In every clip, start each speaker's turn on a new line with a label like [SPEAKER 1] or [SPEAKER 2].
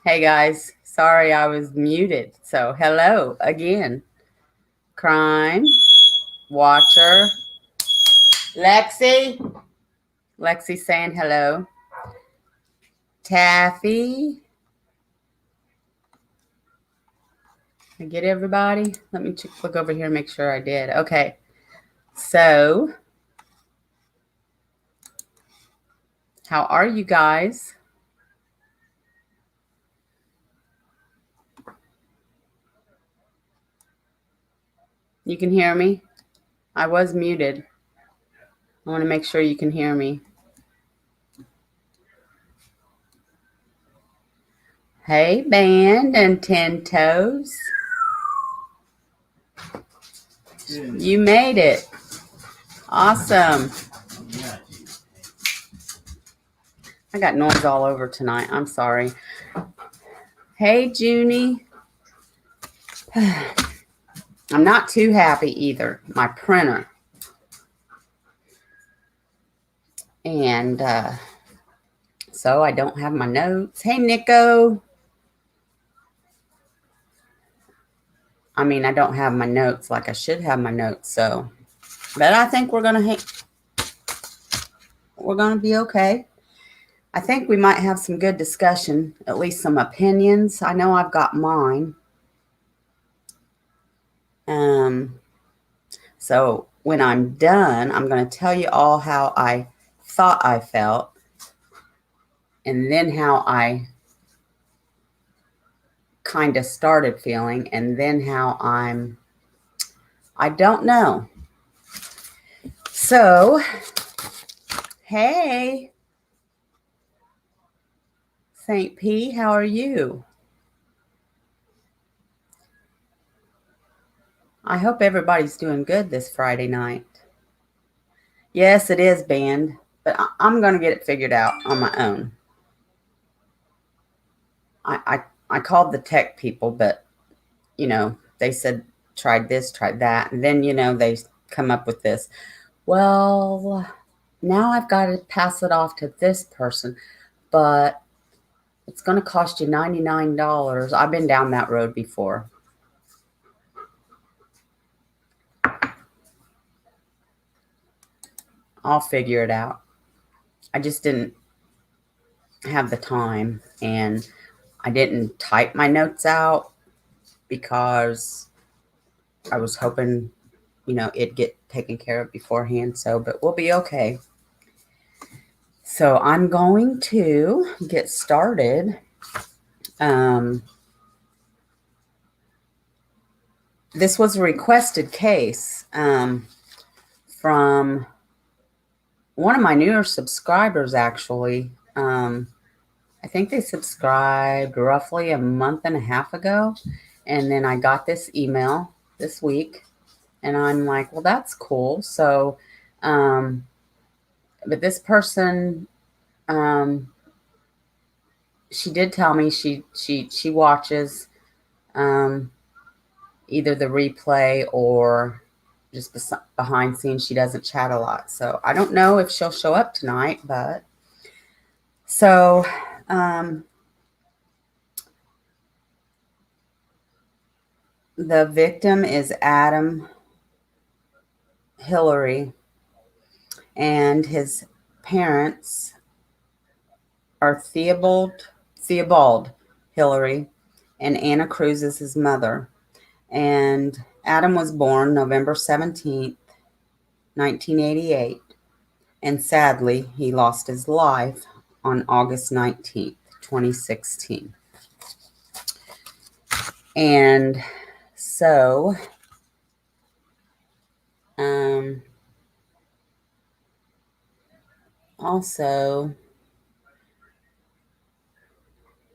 [SPEAKER 1] Hey guys, sorry I was muted. So, hello again. Crime, Watcher, Lexi. Lexi saying hello. Taffy. Did I get everybody? Let me look over here and make sure I did. Okay. So, how are you guys? You can hear me? I was muted. I want to make sure you can hear me. Hey, Band and Ten Toes. You made it. Awesome. I got noise all over tonight. I'm sorry. Hey, Junie. I'm not too happy either. My printer. And so I don't have my notes. Hey, Nico. I don't have my notes like I should have my notes. So, but I think we're gonna be okay. I think we might have some good discussion, at least some opinions. I know I've got mine. So when I'm done, I'm going to tell you all how I thought I felt, and then how I kind of started feeling, and then how I don't know. So, hey, St. P, how are you? I hope everybody's doing good this Friday night. Yes, it is banned, but I'm going to get it figured out on my own. I called the tech people, but, they said, tried this, tried that. And then, they come up with this. Well, now I've got to pass it off to this person, but it's going to cost you $99. I've been down that road before. I'll figure it out. I just didn't have the time, and I didn't type my notes out because I was hoping, it'd get taken care of beforehand. So, but we'll be okay. So I'm going to get started. This was a requested case from one of my newer subscribers, actually. I think they subscribed roughly a month and a half ago. And then I got this email this week. And I'm like, well, that's cool. So, but this person, she did tell me she watches either the replay or just behind scenes. She doesn't chat a lot. So I don't know if she'll show up tonight, but so the victim is Adam Hilarie, and his parents are Theobald Hilarie, and Anna Cruz is his mother. And Adam was born November 17th, 1988. And sadly, he lost his life on August 19th, 2016. And so, also,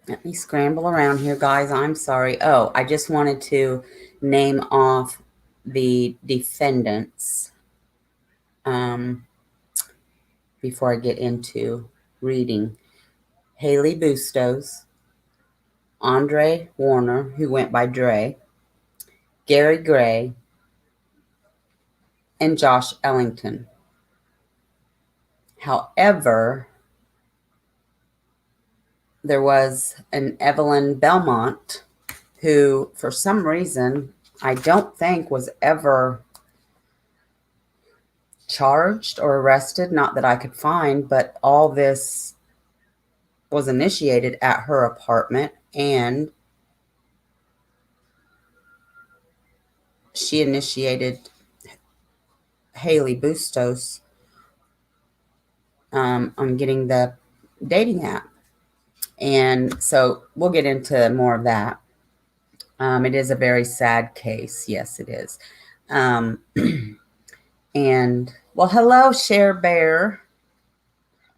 [SPEAKER 1] let me scramble around here, guys. I'm sorry. Oh, I just wanted to name off the defendants before I get into reading. Haley Bustos, Andre Warner, who went by Dre, Gary Gray, and Josh Ellington. However, there was an Evelyn Belmont who, for some reason, I don't think was ever charged or arrested, not that I could find, but all this was initiated at her apartment, and she initiated Haley Bustos on getting the dating app. And so we'll get into more of that. It is a very sad case. Yes, it is. And well, hello, Cher Bear.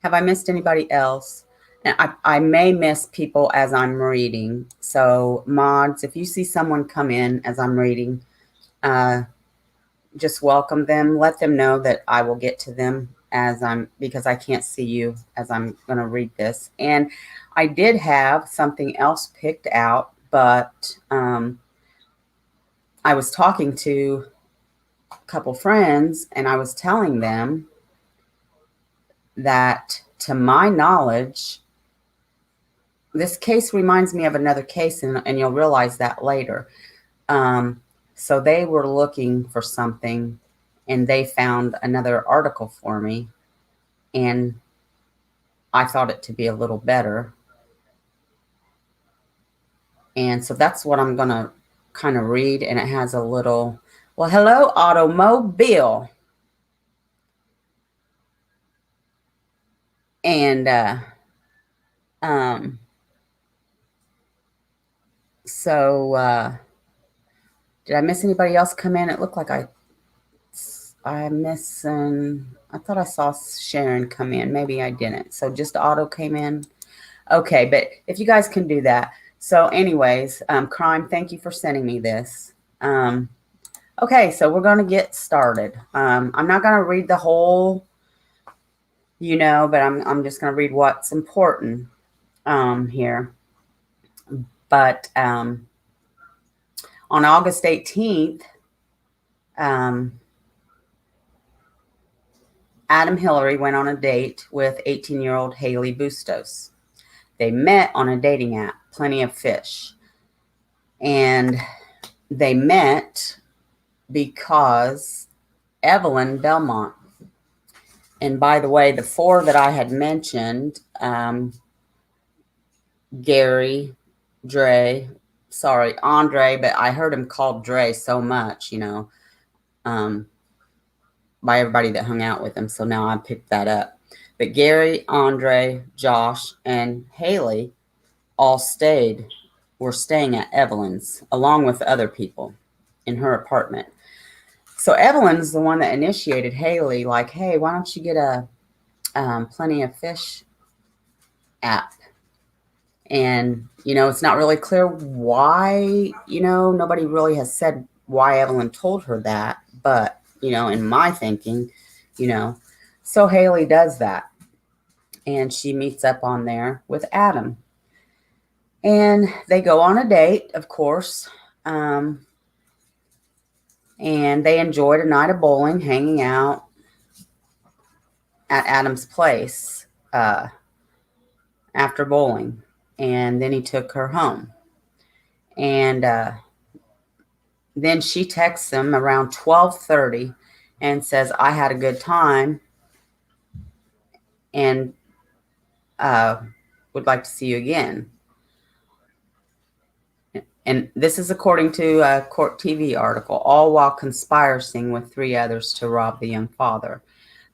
[SPEAKER 1] Have I missed anybody else? And I may miss people as I'm reading. So mods, if you see someone come in as I'm reading, just welcome them. Let them know that I will get to them because I can't see you as I'm going to read this. And I did have something else picked out, but I was talking to a couple friends and I was telling them that, to my knowledge, this case reminds me of another case, and you'll realize that later. So they were looking for something, and they found another article for me, and I thought it to be a little better. And so that's what I'm going to kind of read, and it has a little, well, hello, automobile. And so did I miss anybody else come in? It looked like I'm missing. I thought I saw Sharon come in. Maybe I didn't. So just Otto came in. Okay, but if you guys can do that. So anyways, Crime, thank you for sending me this. Okay, so we're going to get started. I'm not going to read the whole, but I'm just going to read what's important here. But on August 18th, Adam Hilarie went on a date with 18-year-old Haley Bustos. They met on a dating app, Plenty of Fish. And they met because Evelyn Belmont, and by the way, the four that I had mentioned, Gary, Andre, but I heard him called Dre so much, by everybody that hung out with him. So now I picked that up. But Gary, Andre, Josh, and Haley all were staying at Evelyn's along with other people in her apartment. So Evelyn's the one that initiated Haley, like, hey, why don't you get a Plenty of Fish app? And, it's not really clear why, nobody really has said why Evelyn told her that. But, in my thinking, so Haley does that. And she meets up on there with Adam. And they go on a date, of course. And they enjoyed a night of bowling, hanging out at Adam's place after bowling. And then he took her home. And then she texts him around 12:30 and says, I had a good time and would like to see you again. And this is according to a Court TV article, all while conspiring with three others to rob the young father.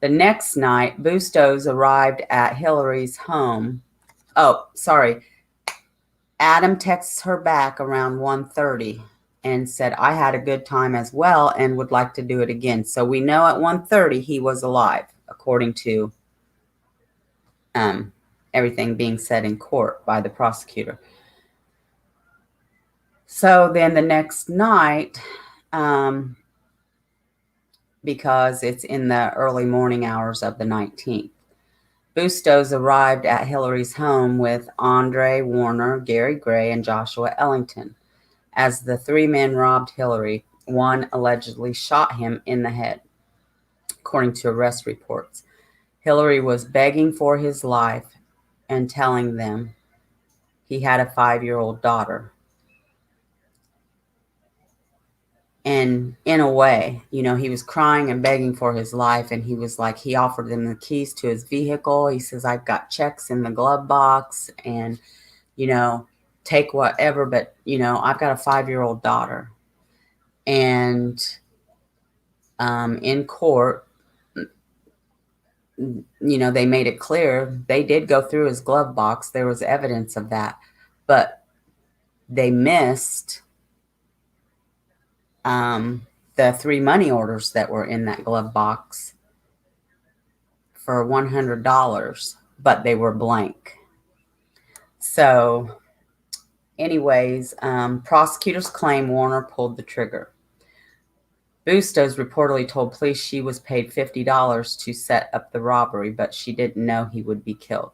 [SPEAKER 1] The next night, Bustos arrived at Hilarie's home. Oh, sorry. Adam texts her back around 1:30 and said, I had a good time as well and would like to do it again. So we know at 1:30 he was alive, according to everything being said in court by the prosecutor. So then the next night, because it's in the early morning hours of the 19th, Bustos arrived at Hilarie's home with Andre Warner, Gary Gray, and Joshua Ellington. As the three men robbed Hilarie, one allegedly shot him in the head, according to arrest reports. Hilarie was begging for his life and telling them he had a 5-year-old daughter. And in a way, he was crying and begging for his life. And he was like, he offered them the keys to his vehicle. He says, I've got checks in the glove box and, take whatever. But, I've got a 5-year-old daughter. And in court, they made it clear they did go through his glove box. There was evidence of that. But they missed the 3 money orders that were in that glove box for $100, but they were blank. So, anyways, prosecutors claim Warner pulled the trigger. Bustos reportedly told police she was paid $50 to set up the robbery, but she didn't know he would be killed.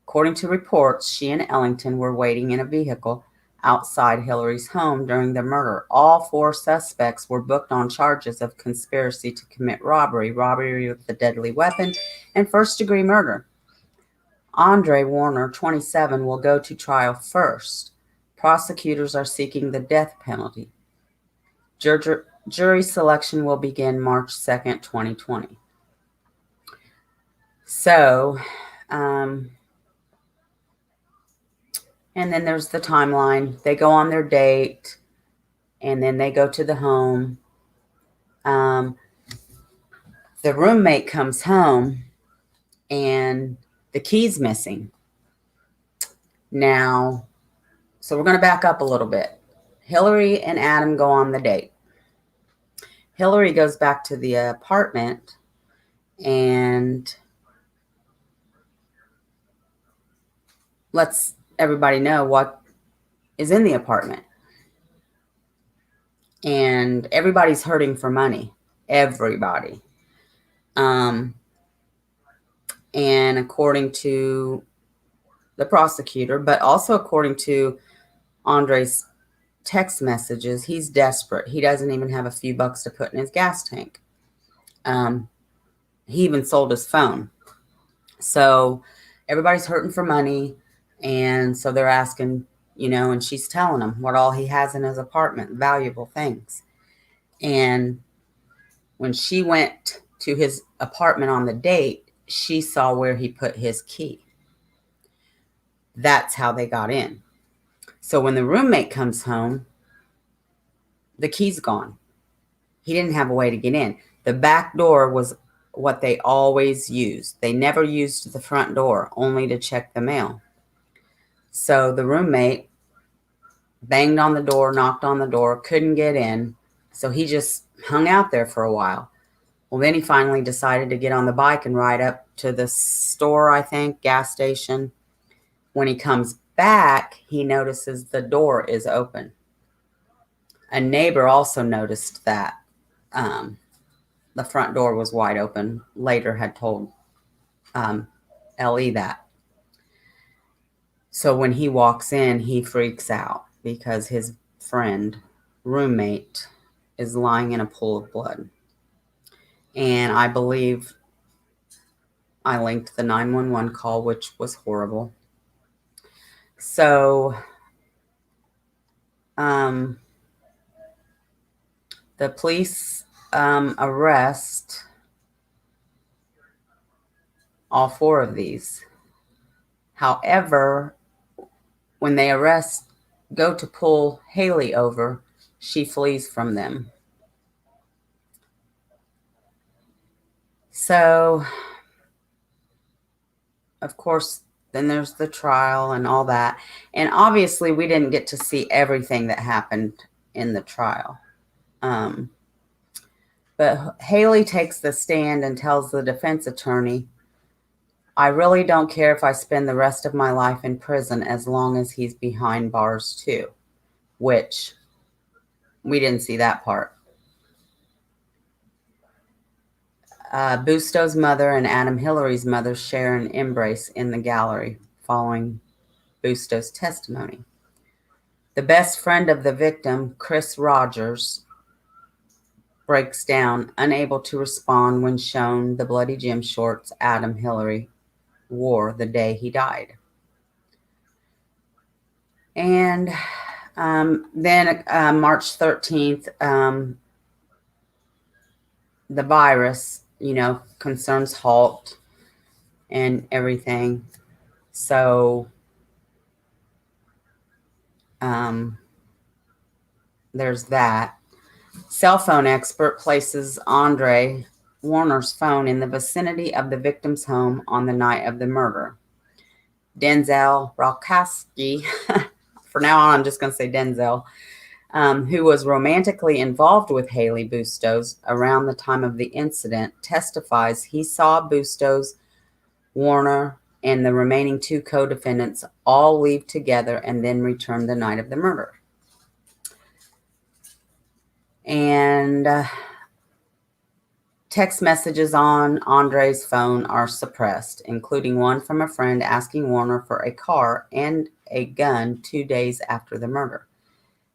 [SPEAKER 1] According to reports, she and Ellington were waiting in a vehicle outside Hilarie's home during the murder. All 4 suspects were booked on charges of conspiracy to commit robbery, robbery with a deadly weapon, and first-degree murder. Andre Warner, 27, will go to trial first. Prosecutors are seeking the death penalty. Jury selection will begin March 2nd, 2020. So, and then there's the timeline. They go on their date, and then they go to the home. The roommate comes home, and the key's missing. Now, so we're going to back up a little bit. Hilarie and Adam go on the date. Hilarie goes back to the apartment and lets everybody know what is in the apartment. And everybody's hurting for money. Everybody. And according to the prosecutor, but also according to Andre's text messages, he's desperate. He doesn't even have a few bucks to put in his gas tank. He even sold his phone. So everybody's hurting for money. And so they're asking, and she's telling him what all he has in his apartment, valuable things. And when she went to his apartment on the date, she saw where he put his key. That's how they got in. So when the roommate comes home, the key's gone. He didn't have a way to get in. The back door was what they always used. They never used the front door, only to check the mail. So the roommate banged on the door, knocked on the door, couldn't get in. So he just hung out there for a while. Well, then he finally decided to get on the bike and ride up to the store, I think, gas station. When he comes back, he notices the door is open. A neighbor also noticed that the front door was wide open. Later had told Ellie that. So when he walks in, he freaks out because his roommate, is lying in a pool of blood. And I believe I linked the 911 call, which was horrible. So the police arrest all 4 of these. However, when they go to pull Haley over, she flees from them. So, of course, then there's the trial and all that. And obviously, we didn't get to see everything that happened in the trial. But Haley takes the stand and tells the defense attorney, I really don't care if I spend the rest of my life in prison as long as he's behind bars too, which we didn't see that part. Bustos' mother and Adam Hilarie's mother share an embrace in the gallery following Bustos' testimony. The best friend of the victim, Chris Rogers, breaks down, unable to respond when shown the bloody gym shorts Adam Hilarie wore the day he died. And then March 13th, the virus, concerns halt and everything. So there's that. Cell phone expert places Andre Warner's phone in the vicinity of the victim's home on the night of the murder. Denzel Ralkowski, for now on, I'm just going to say Denzel, who was romantically involved with Haley Bustos around the time of the incident, testifies he saw Bustos, Warner, and the remaining two co-defendants all leave together and then return the night of the murder. And text messages on Andre's phone are suppressed, including one from a friend asking Warner for a car and a gun 2 days after the murder.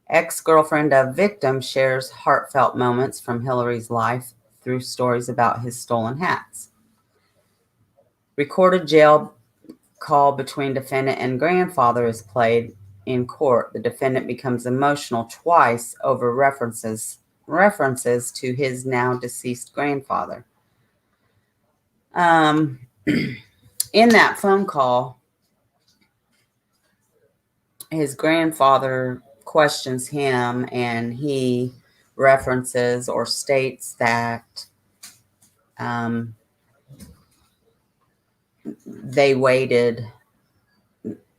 [SPEAKER 1] Ex-girlfriend of victim shares heartfelt moments from Hilarie's life through stories about his stolen hats. Recorded jail call between defendant and grandfather is played in court. The defendant becomes emotional twice over references to his now deceased grandfather. In that phone call, his grandfather questions him, and he references or states that they waited,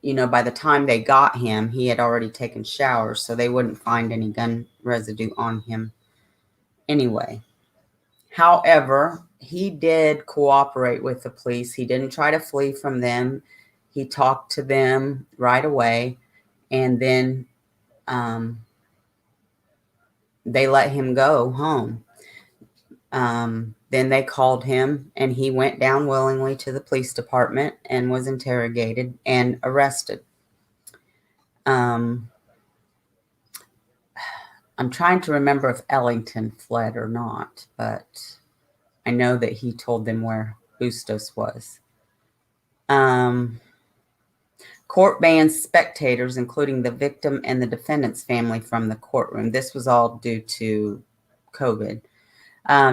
[SPEAKER 1] by the time they got him, he had already taken showers, so they wouldn't find any gun residue on him anyway. However, he did cooperate with the police. He didn't try to flee from them. He talked to them right away, and then they let him go home. Then they called him, and he went down willingly to the police department and was interrogated and arrested. I'm trying to remember if Ellington fled or not, but I know that he told them where Bustos was. Court bans spectators, including the victim and the defendant's family, from the courtroom. This was all due to COVID.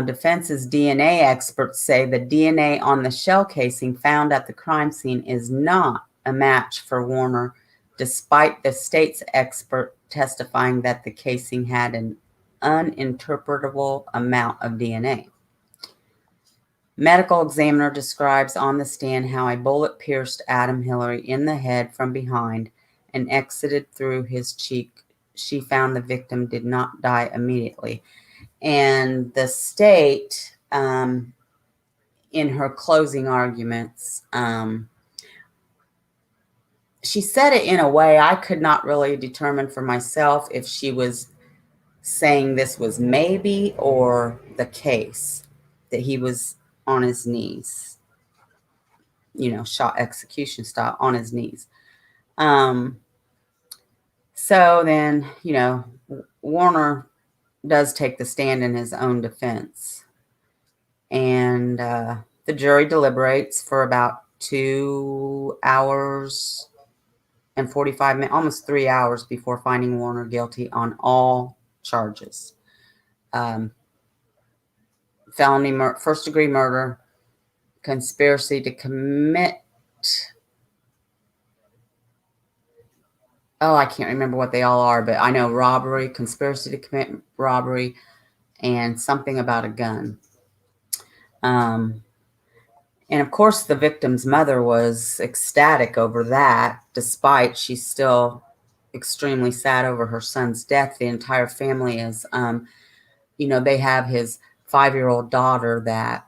[SPEAKER 1] Defense's DNA experts say the DNA on the shell casing found at the crime scene is not a match for Warner, despite the state's expert testifying that the casing had an uninterpretable amount of DNA. Medical examiner describes on the stand how a bullet pierced Adam Hilarie in the head from behind and exited through his cheek. She found the victim did not die immediately. And the state, in her closing arguments, she said it in a way I could not really determine for myself if she was saying this was maybe or the case, that he was on his knees, shot execution style on his knees. So then, Warner does take the stand in his own defense. And the jury deliberates for about 2 hours and 45 minutes, almost 3 hours, before finding Warner guilty on all charges. Felony, first-degree murder, conspiracy to commit, I can't remember what they all are, but I know robbery, conspiracy to commit robbery, and something about a gun. And of course, the victim's mother was ecstatic over that, despite she's still extremely sad over her son's death. The entire family is, they have his 5-year-old daughter that,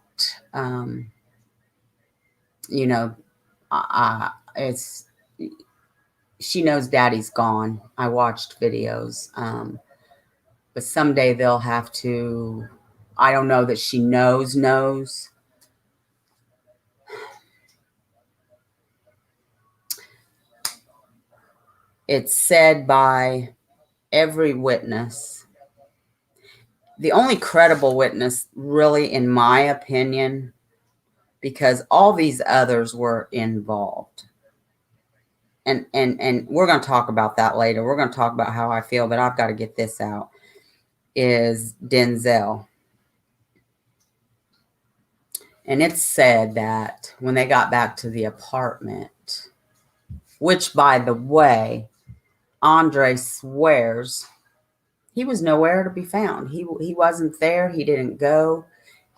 [SPEAKER 1] she knows daddy's gone. I watched videos, but someday they'll have to, I don't know that she knows. It's said by every witness. The only credible witness, really, in my opinion, because all these others were involved, and we're going to talk about that later. We're going to talk about how I feel, but I've got to get this out, is Denzel. And it's said that when they got back to the apartment, which, by the way, Andre swears he was nowhere to be found. He wasn't there. He didn't go.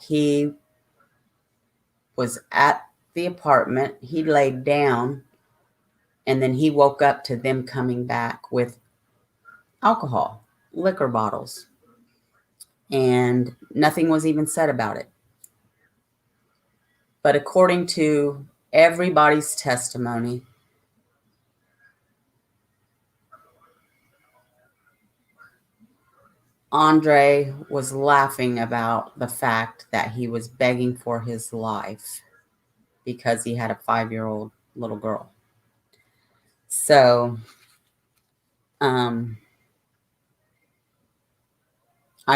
[SPEAKER 1] He was at the apartment. He laid down, and then he woke up to them coming back with alcohol, liquor bottles, and nothing was even said about it. But according to everybody's testimony, Andre was laughing about the fact that he was begging for his life because he had a 5-year-old little girl. So, I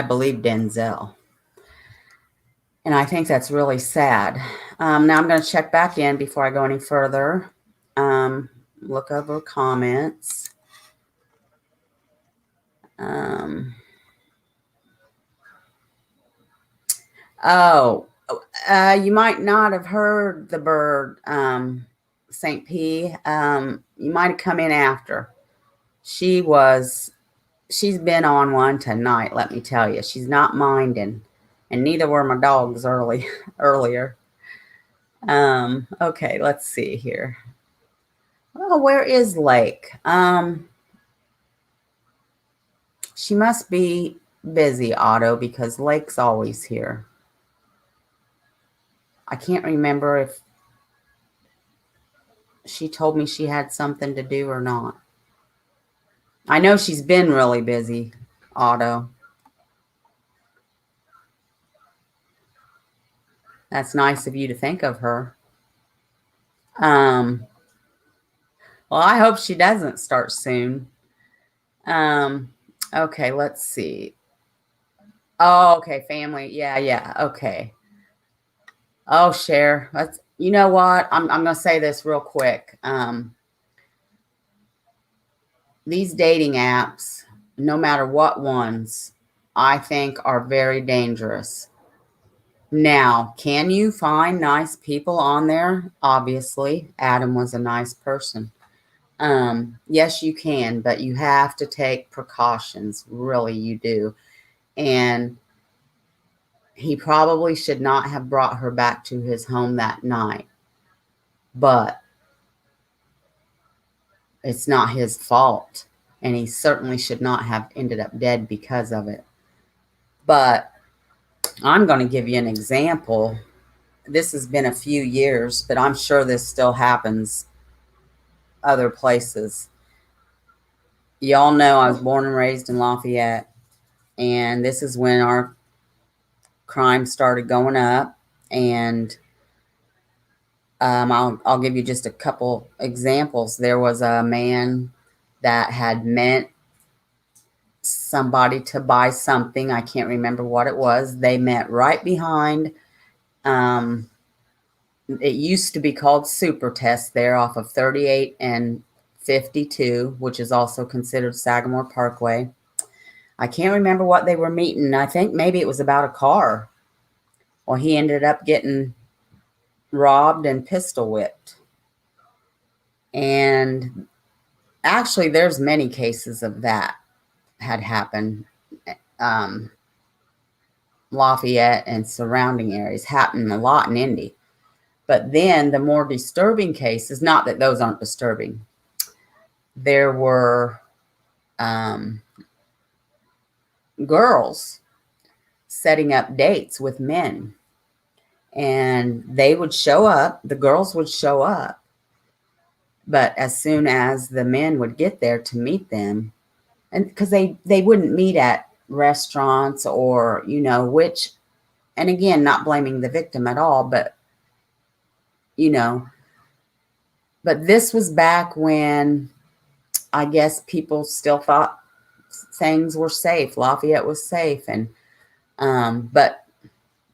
[SPEAKER 1] believe Denzel. And I think that's really sad. Now I'm going to check back in before I go any further. Look over comments. You might not have heard the bird, St. P. You might have come in after. She's been on one tonight, let me tell you. She's not minding. And neither were my dogs earlier. Okay, let's see here. Oh, where is Lake? She must be busy, Otto, because Lake's always here. I can't remember if she told me she had something to do or not. I know she's been really busy, Otto. That's nice of you to think of her. Well, I hope she doesn't start soon. Okay, let's see. Oh, okay, family. Yeah, okay. Oh, Cher, you know what? I'm gonna say this real quick. These dating apps, no matter what ones, I think are very dangerous. Now, can you find nice people on there? Obviously, Adam was a nice person. Yes, you can, but you have to take precautions. Really, you do. And he probably should not have brought her back to his home that night. But it's not his fault. And he certainly should not have ended up dead because of it. But I'm going to give you an example. This has been a few years, but I'm sure this still happens other places. Y'all know I was born and raised in Lafayette, and this is when our crime started going up. And I'll give you just a couple examples. There was a man that had met somebody to buy something. I can't remember what it was. They met right behind. It used to be called Super Test there off of 38 and 52, which is also considered Sagamore Parkway. I can't remember what they were meeting. I think maybe it was about a car. Well, he ended up getting robbed and pistol whipped. And actually, there's many cases of that had happened. Lafayette and surrounding areas happened a lot in Indy. But then the more disturbing cases, not that those aren't disturbing, there were girls setting up dates with men. And they would show up, the girls would show up. But as soon as the men would get there to meet them, and because they wouldn't meet at restaurants or, which, and again, not blaming the victim at all, but, but this was back when I guess people still thought things were safe. Lafayette was safe. And, but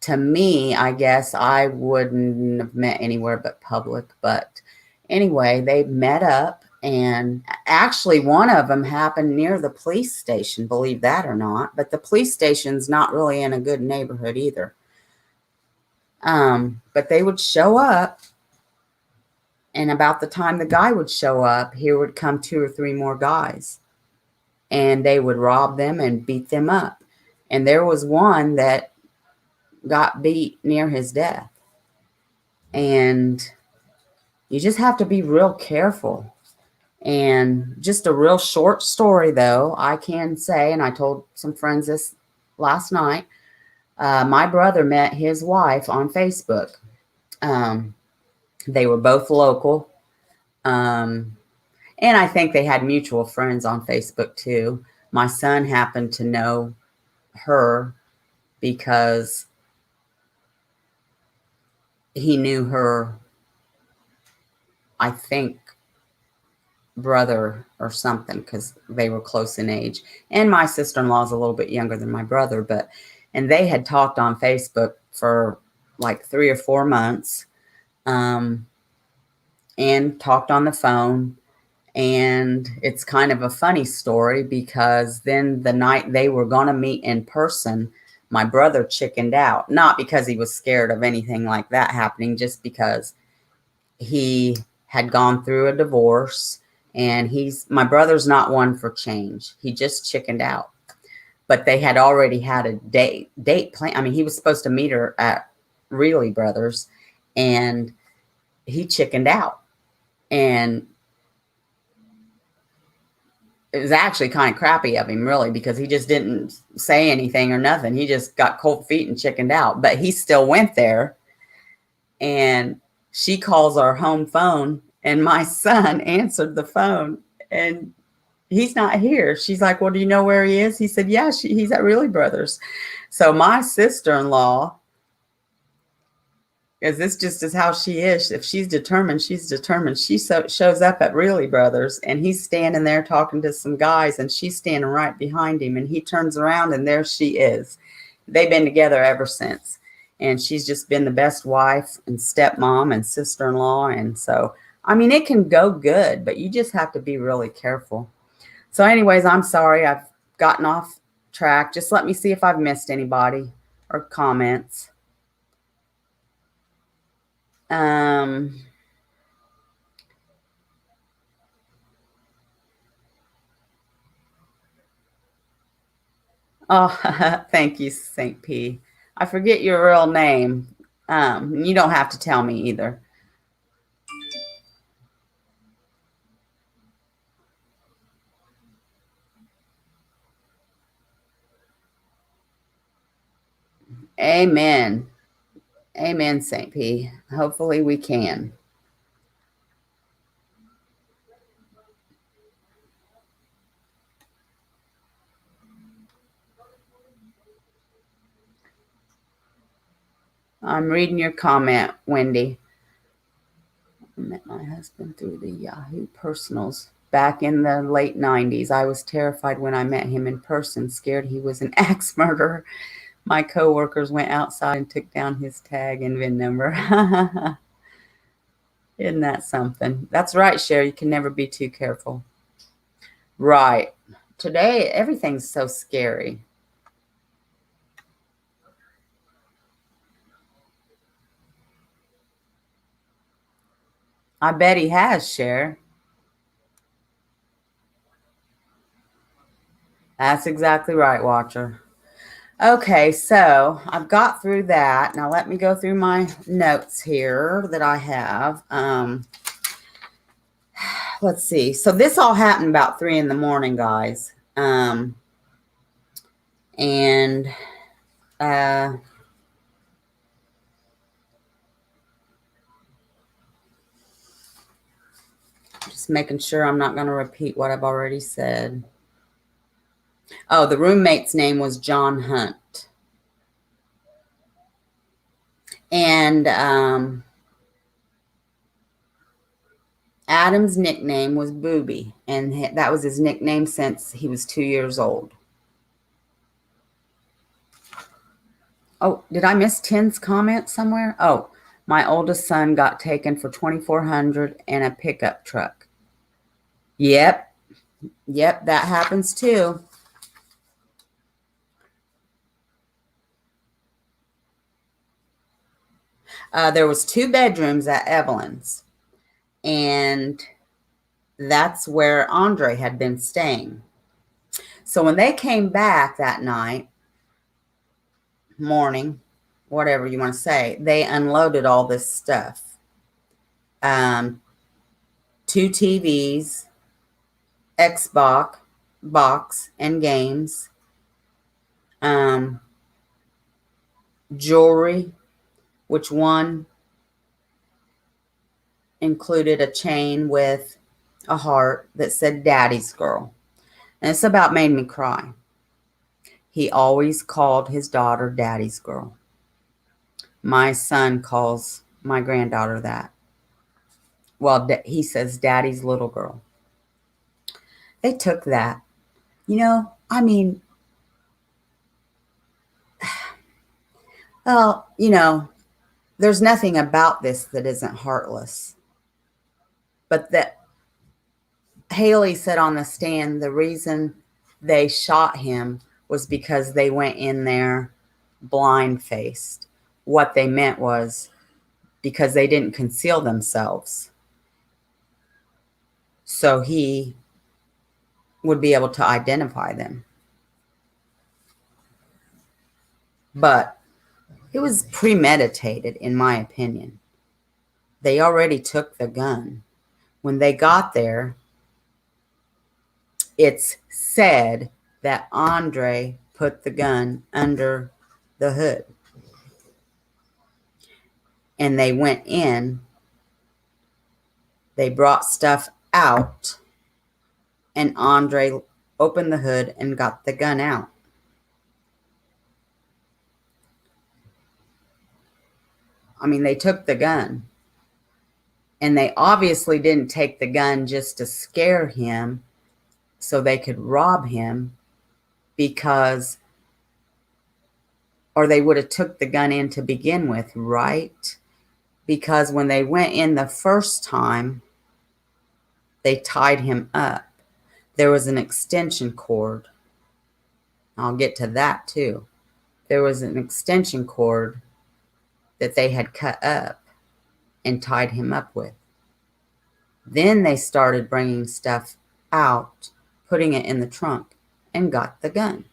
[SPEAKER 1] to me, I guess I wouldn't have met anywhere but public. But anyway, they met up And actually, one of them happened near the police station, believe that or not. But the police station's not really in a good neighborhood either. But they would show up, and about the time the guy would show up, here would come 2 or 3 more guys, and they would rob them and beat them up. And there was one that got beat near his death. And you just have to be real careful. And just a real short story, though, I can say, and I told some friends this last night, my brother met his wife on Facebook. They were both local. And I think they had mutual friends on Facebook too. My son happened to know her because he knew her, I think, brother or something, because they were close in age. And my sister-in-law is a little bit younger than my brother, and they had talked on Facebook for like 3 or 4 months, and talked on the phone. And it's kind of a funny story, because then the night they were going to meet in person, my brother chickened out. Not because he was scared of anything like that happening, just because he had gone through a divorce, and my brother's not one for change. He just chickened out. But they had already had a date plan. I mean, he was supposed to meet her at Really Brothers, and he chickened out. And it was actually kind of crappy of him, really, because he just didn't say anything or nothing. He just got cold feet and chickened out. But he still went there. And she calls our home phone, and my son answered the phone, and he's not here. She's like, well, do you know where he is? He said, yeah, he's at Really Brothers. So my sister-in-law, because this just is how she is. If she's determined, she's determined. She shows up at Really Brothers, and he's standing there talking to some guys, and she's standing right behind him, and he turns around, and there she is. They've been together ever since. And she's just been the best wife and stepmom and sister-in-law. And so, I mean, it can go good, but you just have to be really careful. So anyways, I'm sorry I've gotten off track. Just let me see if I've missed anybody or comments. Oh, thank you, St. P. I forget your real name. You don't have to tell me either. Amen. Amen, St. P. Hopefully we can. I'm reading your comment, Wendy. I met my husband through the Yahoo personals back in the late 90s. I was terrified when I met him in person, scared he was an axe murderer. My coworkers went outside and took down his tag and VIN number. Isn't that something? That's right, Sherry. You can never be too careful. Right. Today, everything's so scary. I bet he has, Cher. That's exactly right, Watcher. Okay, so I've got through that. Now let me go through my notes here that I have. Let's see. So this all happened about 3 in the morning, guys. And just making sure I'm not going to repeat what I've already said. Oh, the roommate's name was John Hunt. And Adam's nickname was Booby, and that was his nickname since he was 2 years old. Oh, did I miss Tim's comment somewhere? Oh, my oldest son got taken for $2,400 and a pickup truck. Yep. Yep. That happens too. There was 2 bedrooms at Evelyn's, and that's where Andre had been staying. So when they came back that night, morning, whatever you want to say, they unloaded all this stuff. 2 TVs, Xbox, box, and games, um, jewelry, which one included a chain with a heart that said Daddy's Girl. And this about made me cry. He always called his daughter Daddy's Girl. My son calls my granddaughter that. Well, he says Daddy's little girl. They took that. I mean, well, there's nothing about this that isn't heartless. But that Haley said on the stand the reason they shot him was because they went in there blind faced. What they meant was because they didn't conceal themselves. So he would be able to identify them. But it was premeditated, in my opinion. They already took the gun. When they got there, it's said that Andre put the gun under the hood. And they went in, they brought stuff out, and Andre opened the hood and got the gun out. I mean, they took the gun. And they obviously didn't take the gun just to scare him so they could rob him, or they would have took the gun in to begin with, right? Because when they went in the first time, they tied him up. There was an extension cord. I'll get to that too. There was an extension cord that they had cut up and tied him up with. Then they started bringing stuff out, putting it in the trunk, and got the gun.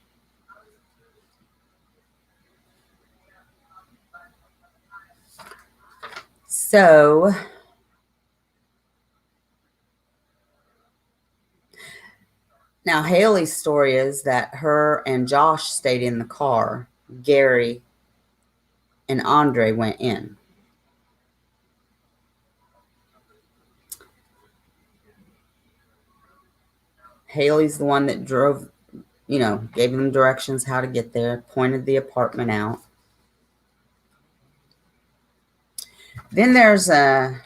[SPEAKER 1] So now Haley's story is that her and Josh stayed in the car. Gary and Andre went in. Haley's the one that drove, gave them directions how to get there, pointed the apartment out. Then there's a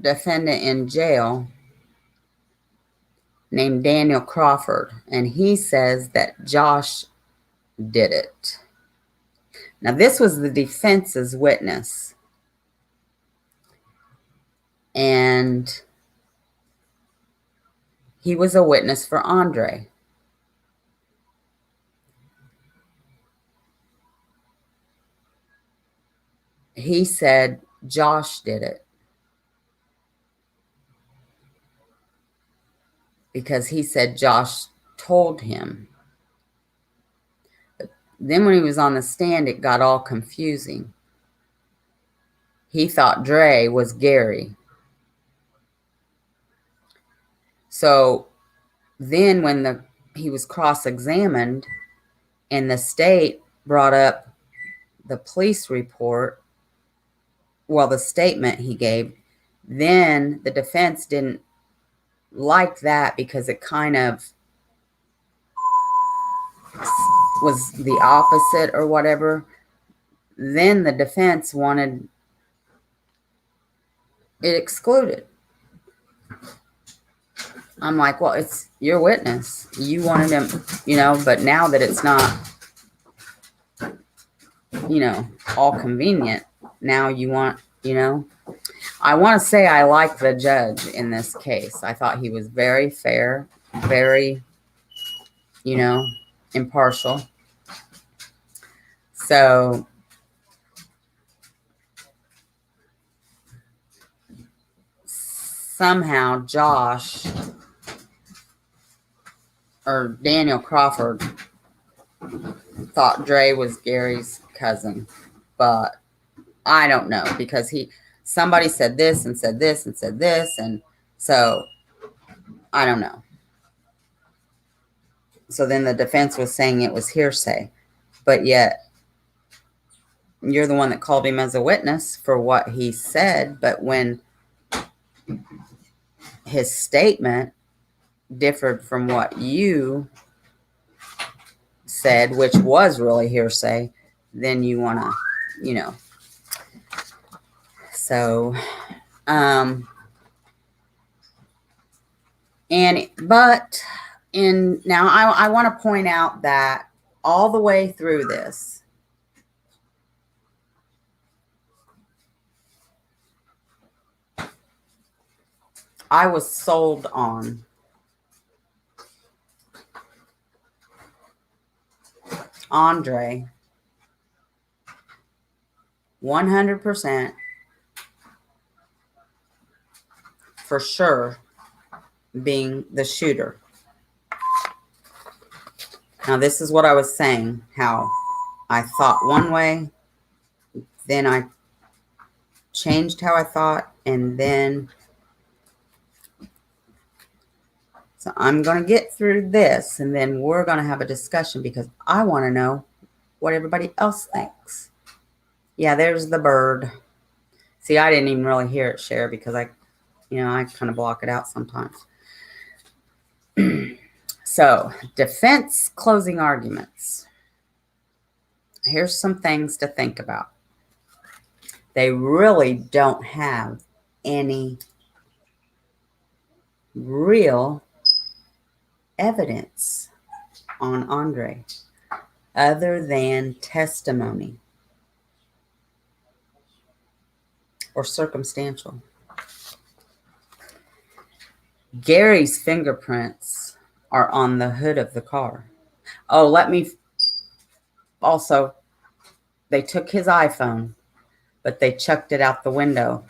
[SPEAKER 1] defendant in jail named Daniel Crawford, and he says that Josh did it. Now, this was the defense's witness. And he was a witness for Andre. He said Josh did it because he said Josh told him. But then when he was on the stand, it got all confusing. He thought Dre was Gary. So then when he was cross-examined and the state brought up the police report, the statement he gave, then the defense didn't like that because it kind of was the opposite or whatever. Then the defense wanted it excluded. I'm like, well, it's your witness. You wanted him, but now that it's not, all convenient, now you want, I want to say I like the judge in this case. I thought he was very fair, very, impartial. So somehow Josh or Daniel Crawford thought Dre was Gary's cousin, but I don't know because somebody said this and said this and said this, and so I don't know. So then the defense was saying it was hearsay, but yet you're the one that called him as a witness for what he said. But when his statement differed from what you said, which was really hearsay, then you want to, so, now I want to point out that all the way through this, I was sold on Andre 100% for sure being the shooter. Now, this is what I was saying, how I thought one way, then I changed how I thought, and then so I'm going to get through this, and then we're going to have a discussion because I want to know what everybody else thinks. Yeah, there's the bird. See, I didn't even really hear it share because I kind of block it out sometimes. So, defense closing arguments. Here's some things to think about. They really don't have any real evidence on Andre other than testimony or circumstantial. Gary's fingerprints are on the hood of the car. Oh, they took his iPhone, but they chucked it out the window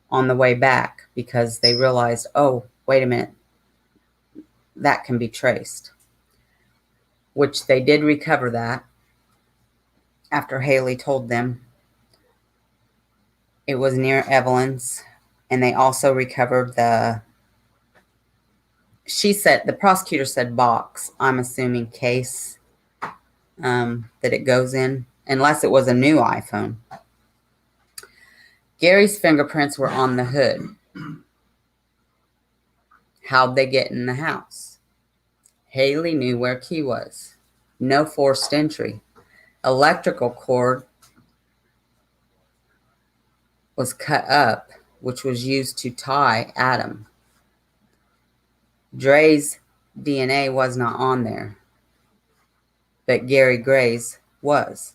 [SPEAKER 1] on the way back because they realized, oh, wait a minute, that can be traced. Which they did recover that after Haley told them it was near Evelyn's. And they also recovered the prosecutor said box, I'm assuming case that it goes in, unless it was a new iPhone. Gary's fingerprints were on the hood. How'd they get in the house? Haley knew where key was. No forced entry. Electrical cord was cut up, which was used to tie Adam. Dre's DNA was not on there, but Gary Gray's was.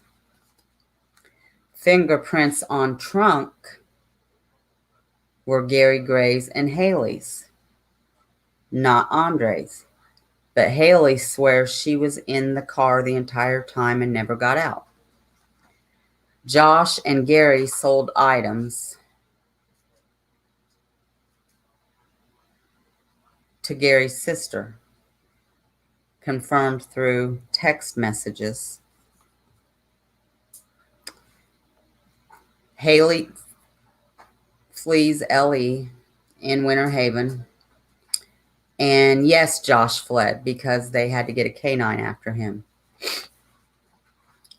[SPEAKER 1] Fingerprints on trunk were Gary Gray's and Haley's, not Andre's. But Haley swears she was in the car the entire time and never got out. Josh and Gary sold items to Gary's sister, confirmed through text messages. Haley flees Ellie in Winter Haven. And yes, Josh fled because they had to get a canine after him.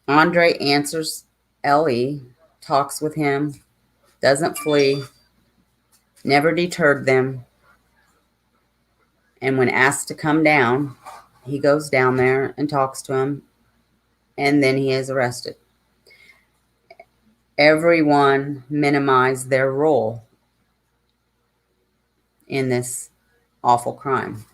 [SPEAKER 1] Andre answers Ellie, talks with him, doesn't flee, never deterred them. And when asked to come down, he goes down there and talks to him, and then he is arrested. Everyone minimized their role in this awful crime.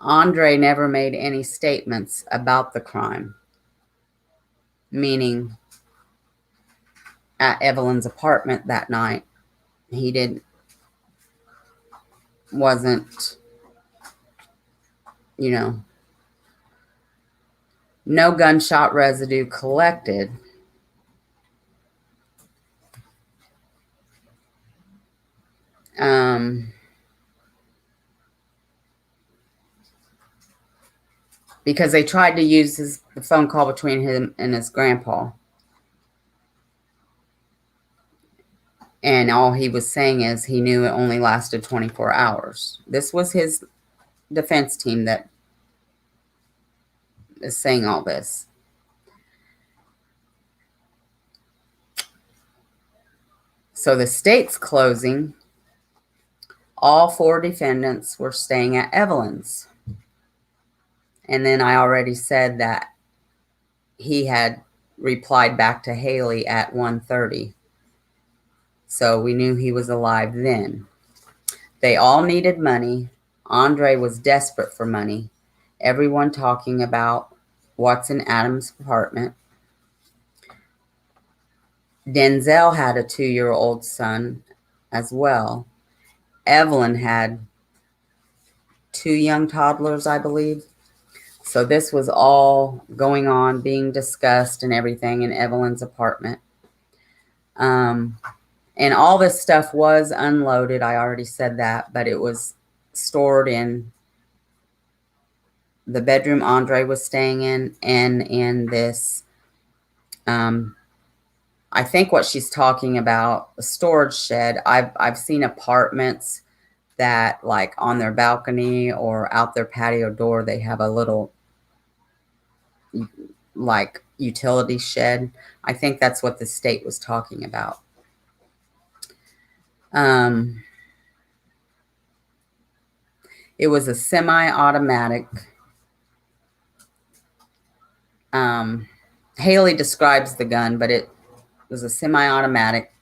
[SPEAKER 1] Andre never made any statements about the crime, meaning at Evelyn's apartment that night. He wasn't, you know, no gunshot residue collected. Because they tried to use the phone call between him and his grandpa. And all he was saying is he knew it only lasted 24 hours. This was his defense team that is saying all this. So the state's closing. All 4 defendants were staying at Evelyn's. And then I already said that he had replied back to Haley at 1:30. So we knew he was alive then. They all needed money. Andre was desperate for money. Everyone talking about what's in Adam's apartment. Denzel had a 2-year-old son as well. Evelyn had 2 young toddlers, I believe. So this was all going on, being discussed and everything in Evelyn's apartment. And all this stuff was unloaded. I already said that, but it was stored in the bedroom Andre was staying in and in this, I think what she's talking about, a storage shed. I've seen apartments that, like, on their balcony or out their patio door, they have a little, like, utility shed. I think that's what the state was talking about. It was a semi-automatic. Haley describes the gun, but it was a semi-automatic,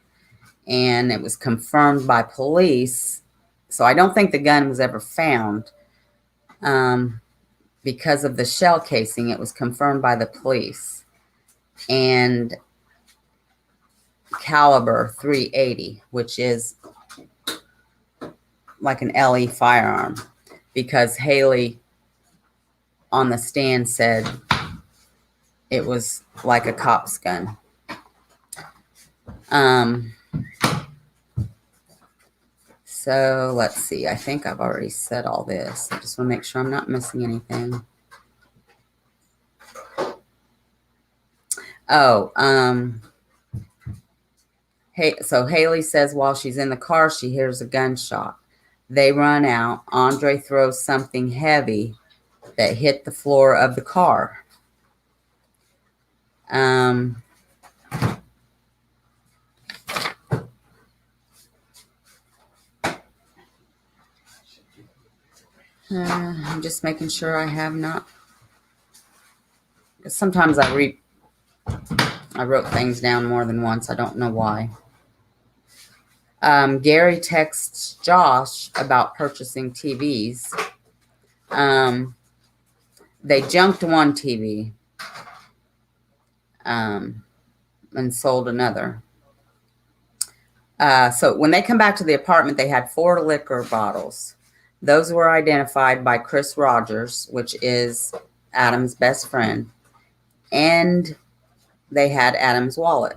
[SPEAKER 1] and it was confirmed by police. So I don't think the gun was ever found. Because of the shell casing, it was confirmed by the police. And caliber 380, which is like an LE firearm, because Haley on the stand said it was like a cop's gun. So let's see. I think I've already said all this. I just want to make sure I'm not missing anything. So Haley says while she's in the car, she hears a gunshot. They run out. Andre throws something heavy that hit the floor of the car. I'm just making sure I have not. Sometimes I wrote things down more than once. I don't know why. Gary texts Josh about purchasing TVs. They junked one TV and sold another. So when they come back to the apartment, they had 4 liquor bottles. Those were identified by Chris Rogers, which is Adam's best friend, and they had Adam's wallet.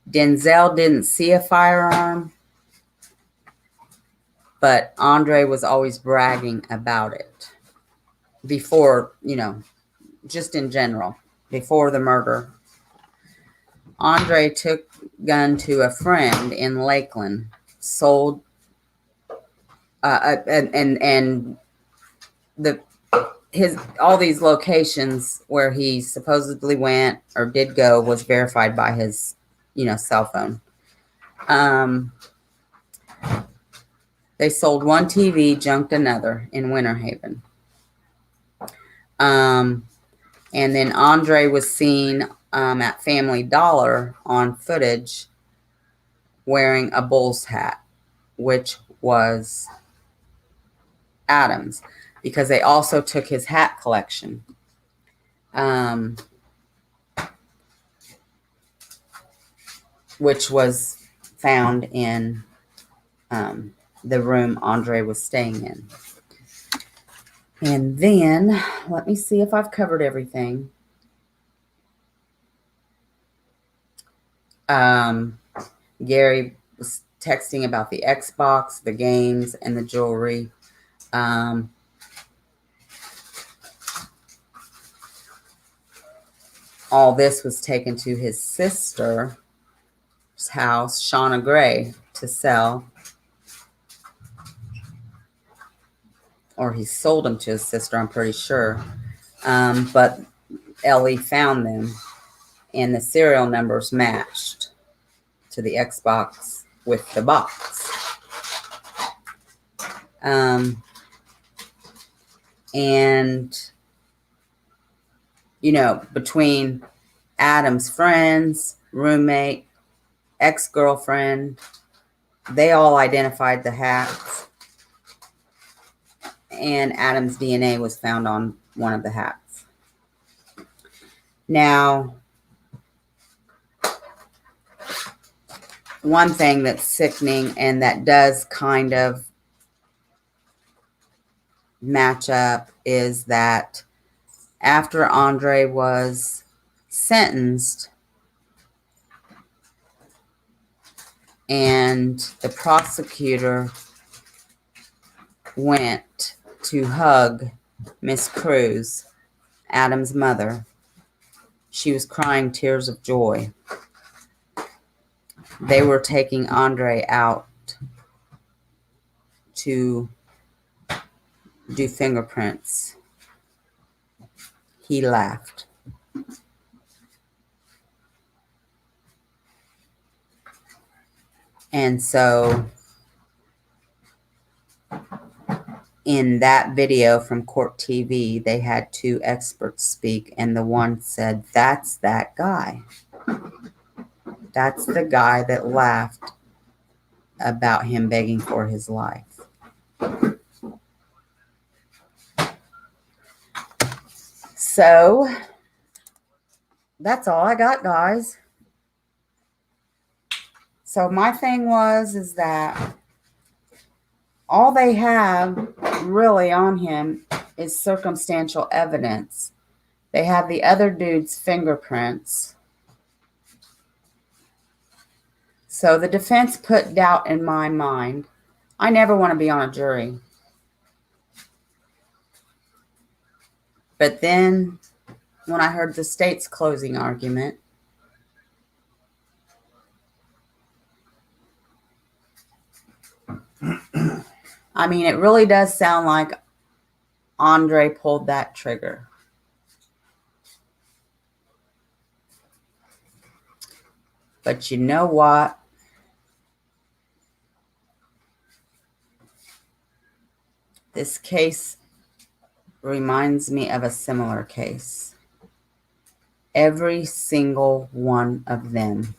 [SPEAKER 1] Denzel didn't see a firearm, but Andre was always bragging about it before, just in general, before the murder. Andre took gun to a friend in Lakeland, sold, and all these locations where he supposedly went or did go was verified by his, cell phone. They sold one TV, junked another in Winter Haven. And then Andre was seen at Family Dollar on footage wearing a Bulls hat, which was Adam's, because they also took his hat collection. which was found in the room Andre was staying in. And then, let me see if I've covered everything. Gary was texting about the Xbox, the games, and the jewelry. All this was taken to his sister's house, Shauna Gray, to sell. Or he sold them to his sister, I'm pretty sure. But Ellie found them, and the serial numbers matched to the Xbox with the box. And, you know, between Adam's friends, roommate, ex-girlfriend, they all identified the hats. And Adam's DNA was found on one of the hats. Now, one thing that's sickening and that does kind of match up is that after Andre was sentenced and the prosecutor went to hug Miss Cruz, Adam's mother, she was crying tears of joy. They were taking Andre out to do fingerprints. He laughed. And so in that video from Court TV, they had two experts speak, and the one said, "That's that guy. That's the guy that laughed about him begging for his life." So that's all I got, guys. So my thing is that all they have really on him is circumstantial evidence. They have the other dude's fingerprints. So the defense put doubt in my mind. I never want to be on a jury. But then when I heard the state's closing argument, I mean, it really does sound like Andre pulled that trigger. But you know what? This case reminds me of a similar case. Every single one of them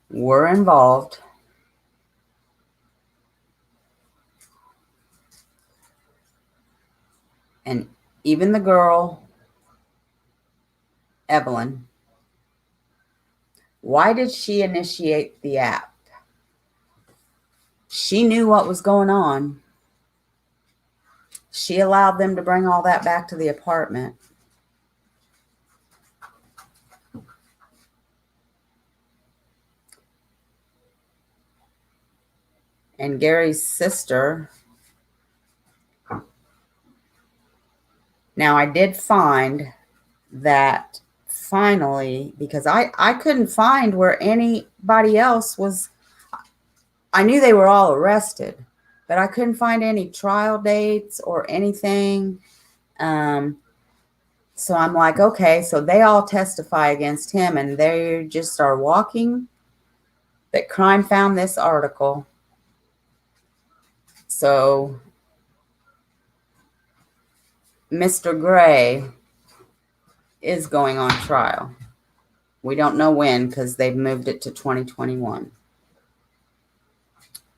[SPEAKER 1] were involved. And even the girl, Evelyn, why did she initiate the app? She knew what was going on. She allowed them to bring all that back to the apartment. And Gary's sister. Now, I did find that finally, because I couldn't find where anybody else was. I knew they were all arrested, but I couldn't find any trial dates or anything. So I'm like, okay, so they all testify against him and they just are walking. But Crime found this article. So Mr. Gray is going on trial. We don't know when because they've moved it to 2021.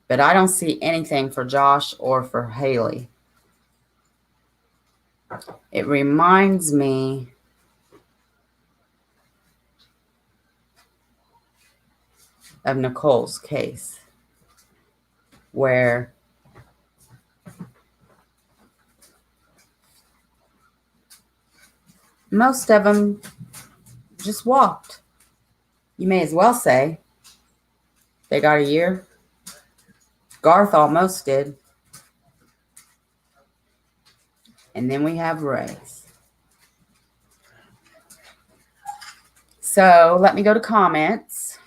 [SPEAKER 1] But I don't see anything for Josh or for Haley. It reminds me of Nicole's case, where most of them just walked. You may as well say they got a year. Garth almost did. And then we have Ray's. So let me go to comments.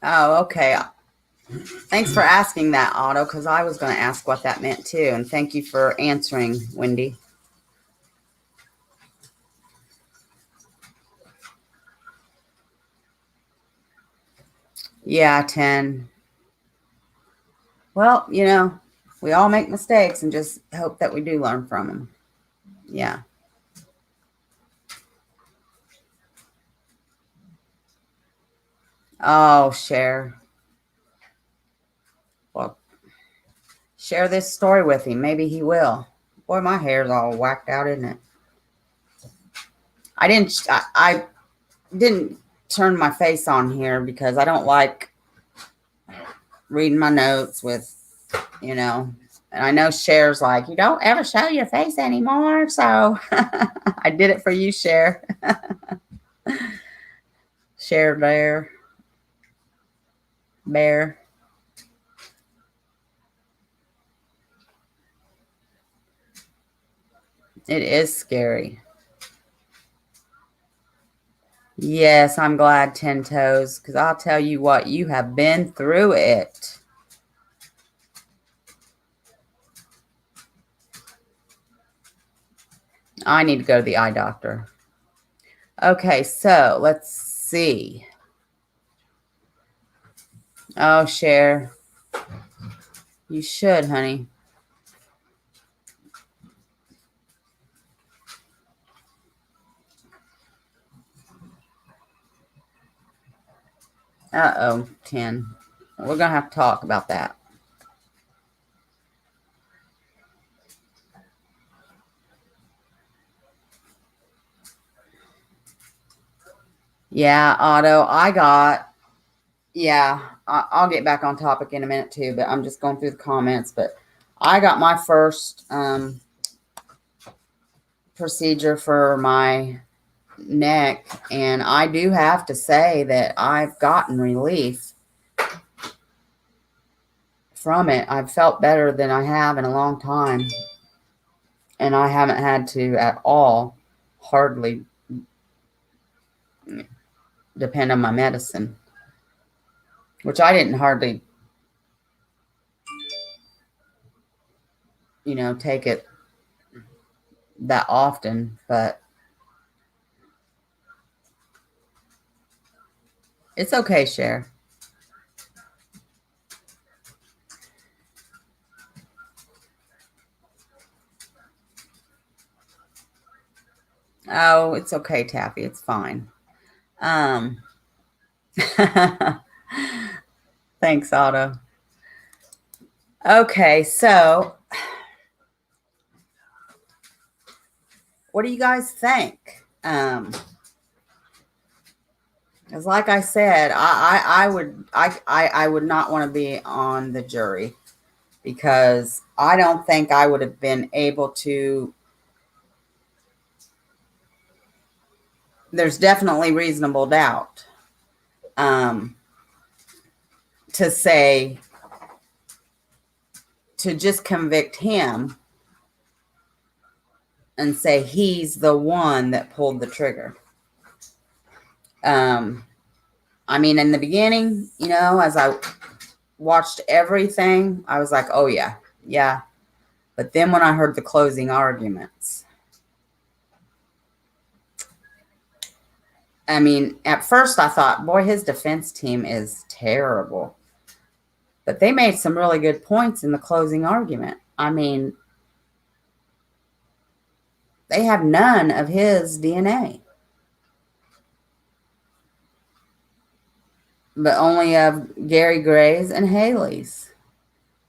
[SPEAKER 1] Oh, okay. Thanks for asking that, Otto, because I was going to ask what that meant too. And thank you for answering, Wendy. Yeah, 10. Well, we all make mistakes and just hope that we do learn from them. Yeah. Oh, share. Well, share this story with him. Maybe he will. Boy, my hair's all whacked out, isn't it? I didn't turn my face on here because I don't like reading my notes with, and I know Cher's like, you don't ever show your face anymore. So I did it for you, Cher. Cher Bear. It is scary. Yes, I'm glad, 10 Toes, because I'll tell you what, you have been through it. I need to go to the eye doctor. Okay, so let's see. Oh, Cher. You should, honey. Uh-oh, 10. We're going to have to talk about that. Yeah, Otto, I'll get back on topic in a minute too, but I'm just going through the comments. But I got my first procedure for my neck, and I do have to say that I've gotten relief from it. I've felt better than I have in a long time, and I haven't had to at all hardly depend on my medicine, which I didn't hardly take it that often, but it's okay, Cher. Oh, it's okay, Taffy. It's fine. Thanks, Otto. Okay, so what do you guys think? Because like I said, I would not want to be on the jury because I don't think I would have been able to. There's definitely reasonable doubt to say, to just convict him and say he's the one that pulled the trigger. I mean, in the beginning, as I watched everything, I was like, oh, yeah. But then when I heard the closing arguments, I mean, at first I thought, boy, his defense team is terrible. But they made some really good points in the closing argument. I mean, they have none of his DNA. but only of Gary Gray's and Haley's.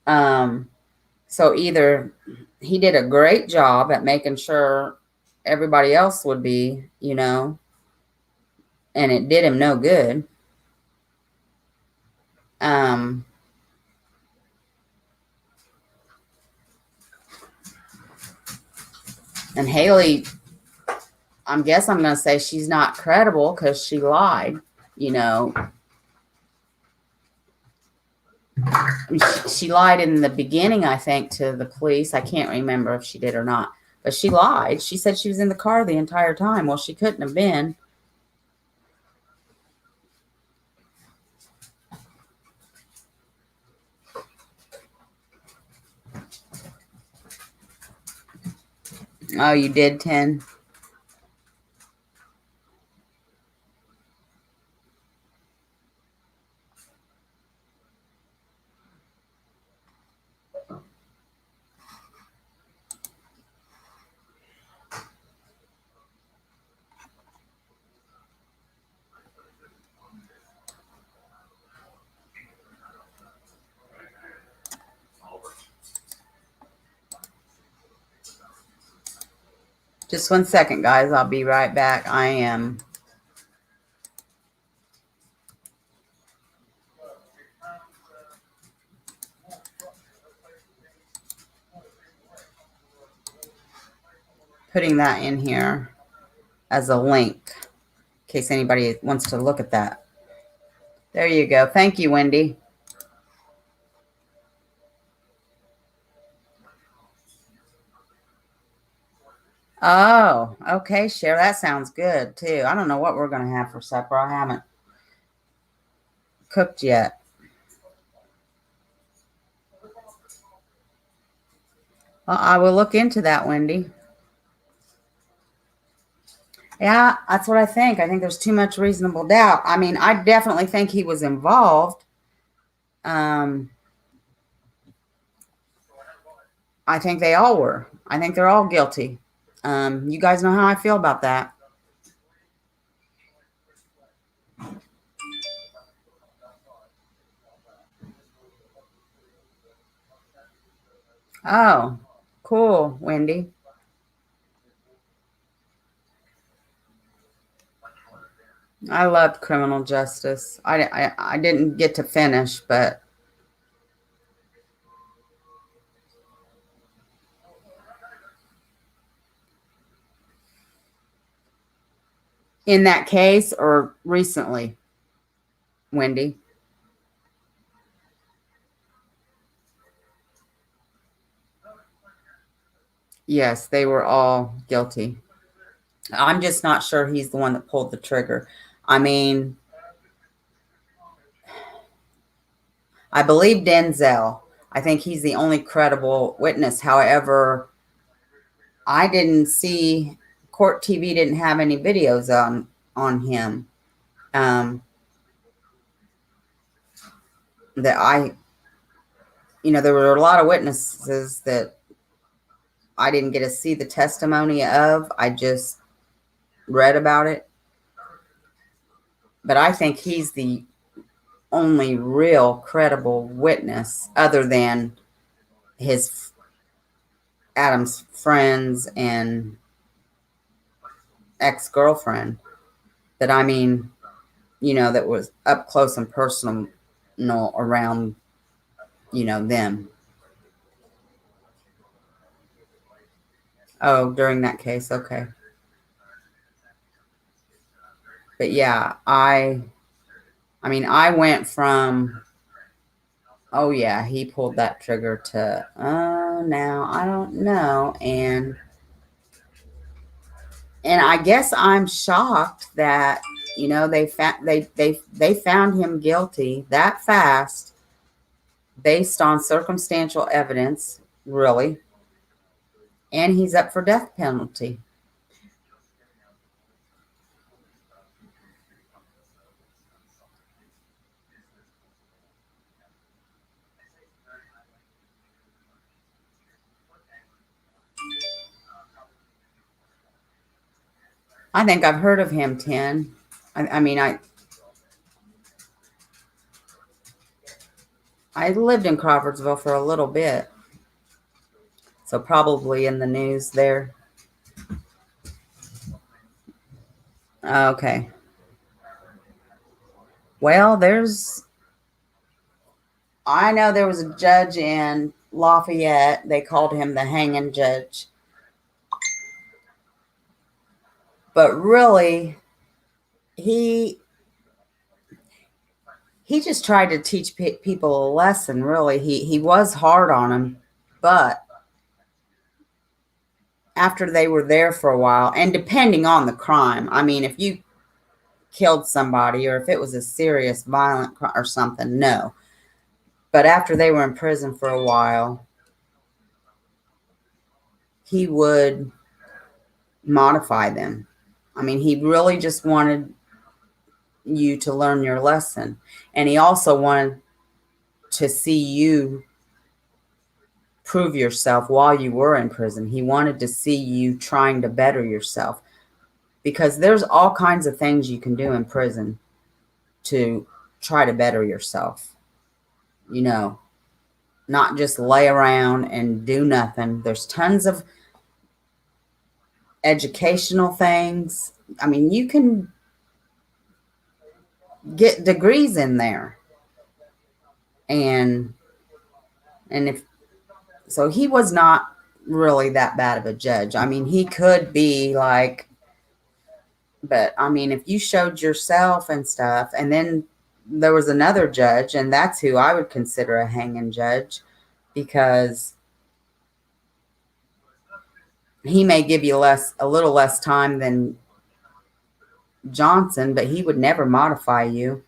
[SPEAKER 1] Um, so either he did a great job at making sure everybody else would be, and it did him no good. Um, and Haley, I guess I'm going to say she's not credible because she lied. You know, she lied in the beginning, I think, to the police. I can't remember if she did or not, but she lied. She said she was in the car the entire time. Well, she couldn't have been. Oh, you did 10? Just 1 second, guys. I'll be right back. I am putting that in here as a link in case anybody wants to look at that. There you go. Thank you, Wendy. Oh, okay, Cher. That sounds good too. I don't know what we're going to have for supper. I haven't cooked yet. Well, I will look into that, Wendy. Yeah, that's what I think. I think there's too much reasonable doubt. I mean, I definitely think he was involved. Um, I think they all were. I think they're all guilty. You guys know how I feel about that. Oh, cool, Wendy. I loved Criminal Justice. I didn't get to finish, but in that case or recently, Wendy? Yes, they were all guilty. I'm just not sure he's the one that pulled the trigger. I mean, I believe Denzel. I think he's the only credible witness. However, I didn't see court TV didn't have any videos on him. Um, that there were a lot of witnesses that I didn't get to see the testimony of. I just read about it. But I think he's the only real credible witness other than his Adam's friends and ex-girlfriend that that was up close and personal around, them. Oh, during that case, okay. But yeah, I went from, oh yeah, he pulled that trigger to, oh, now I don't know. And I guess I'm shocked that, they found him guilty that fast based on circumstantial evidence, really. And he's up for death penalty. I think I've heard of him, 10. I mean, I lived in Crawfordsville for a little bit, so probably in the news there. Okay. Well, I know there was a judge in Lafayette. They called him the hanging judge. But really, he he just tried to teach people a lesson. Really, he was hard on them, but after they were there for a while, and depending on the crime, I mean, if you killed somebody or if it was a serious violent crime or something, no. But after they were in prison for a while, he would modify them. I mean, he really just wanted you to learn your lesson. And he also wanted to see you prove yourself while you were in prison. He wanted to see you trying to better yourself, because there's all kinds of things you can do in prison to try to better yourself. You know, not just lay around and do nothing. There's tons of educational things. I mean, you can get degrees in there. And if so, he was not really that bad of a judge. I mean, he could be like, but I mean, if you showed yourself and stuff, and then there was another judge, and that's who I would consider a hanging judge, because he may give you a little less time than Johnson, but he would never modify you.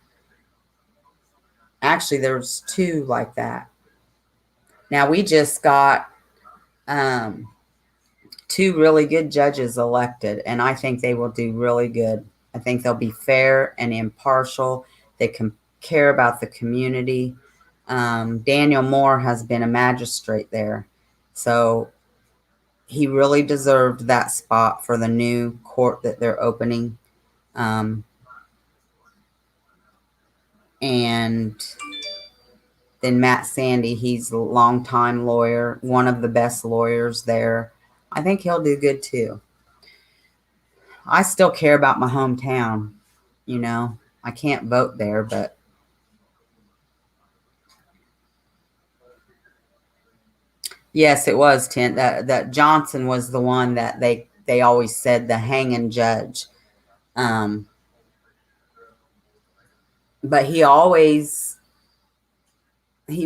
[SPEAKER 1] Actually, there's two like that. Now we just got um, two really good judges elected, and I think they will do really good. I think they'll be fair and impartial. They can care about the community. Daniel Moore has been a magistrate there, so he really deserved that spot for the new court that they're opening. And then Matt Sandy, he's a longtime lawyer, one of the best lawyers there. I think he'll do good too. I still care about my hometown. You know, I can't vote there, but yes, it was Tent. That Johnson was the one that they always said the hanging judge. Um, but he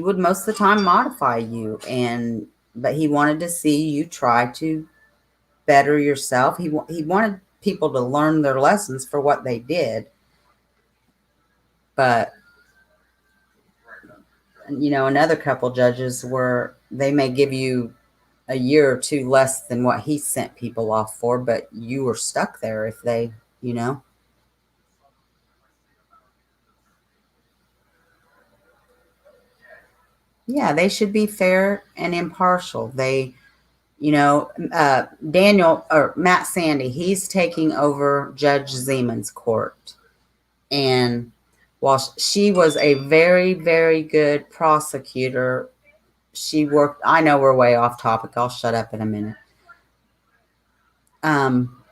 [SPEAKER 1] would most of the time modify you, but he wanted to see you try to better yourself. He wanted people to learn their lessons for what they did. But you know, another couple judges were, they may give you a year or two less than what he sent people off for, but you were stuck there if they, you know. Yeah, they should be fair and impartial. They, you know, Daniel or Matt Sandy, he's taking over Judge Zeman's court. And while she was a very, very good prosecutor, she worked, I know we're way off topic. I'll shut up in a minute. Um,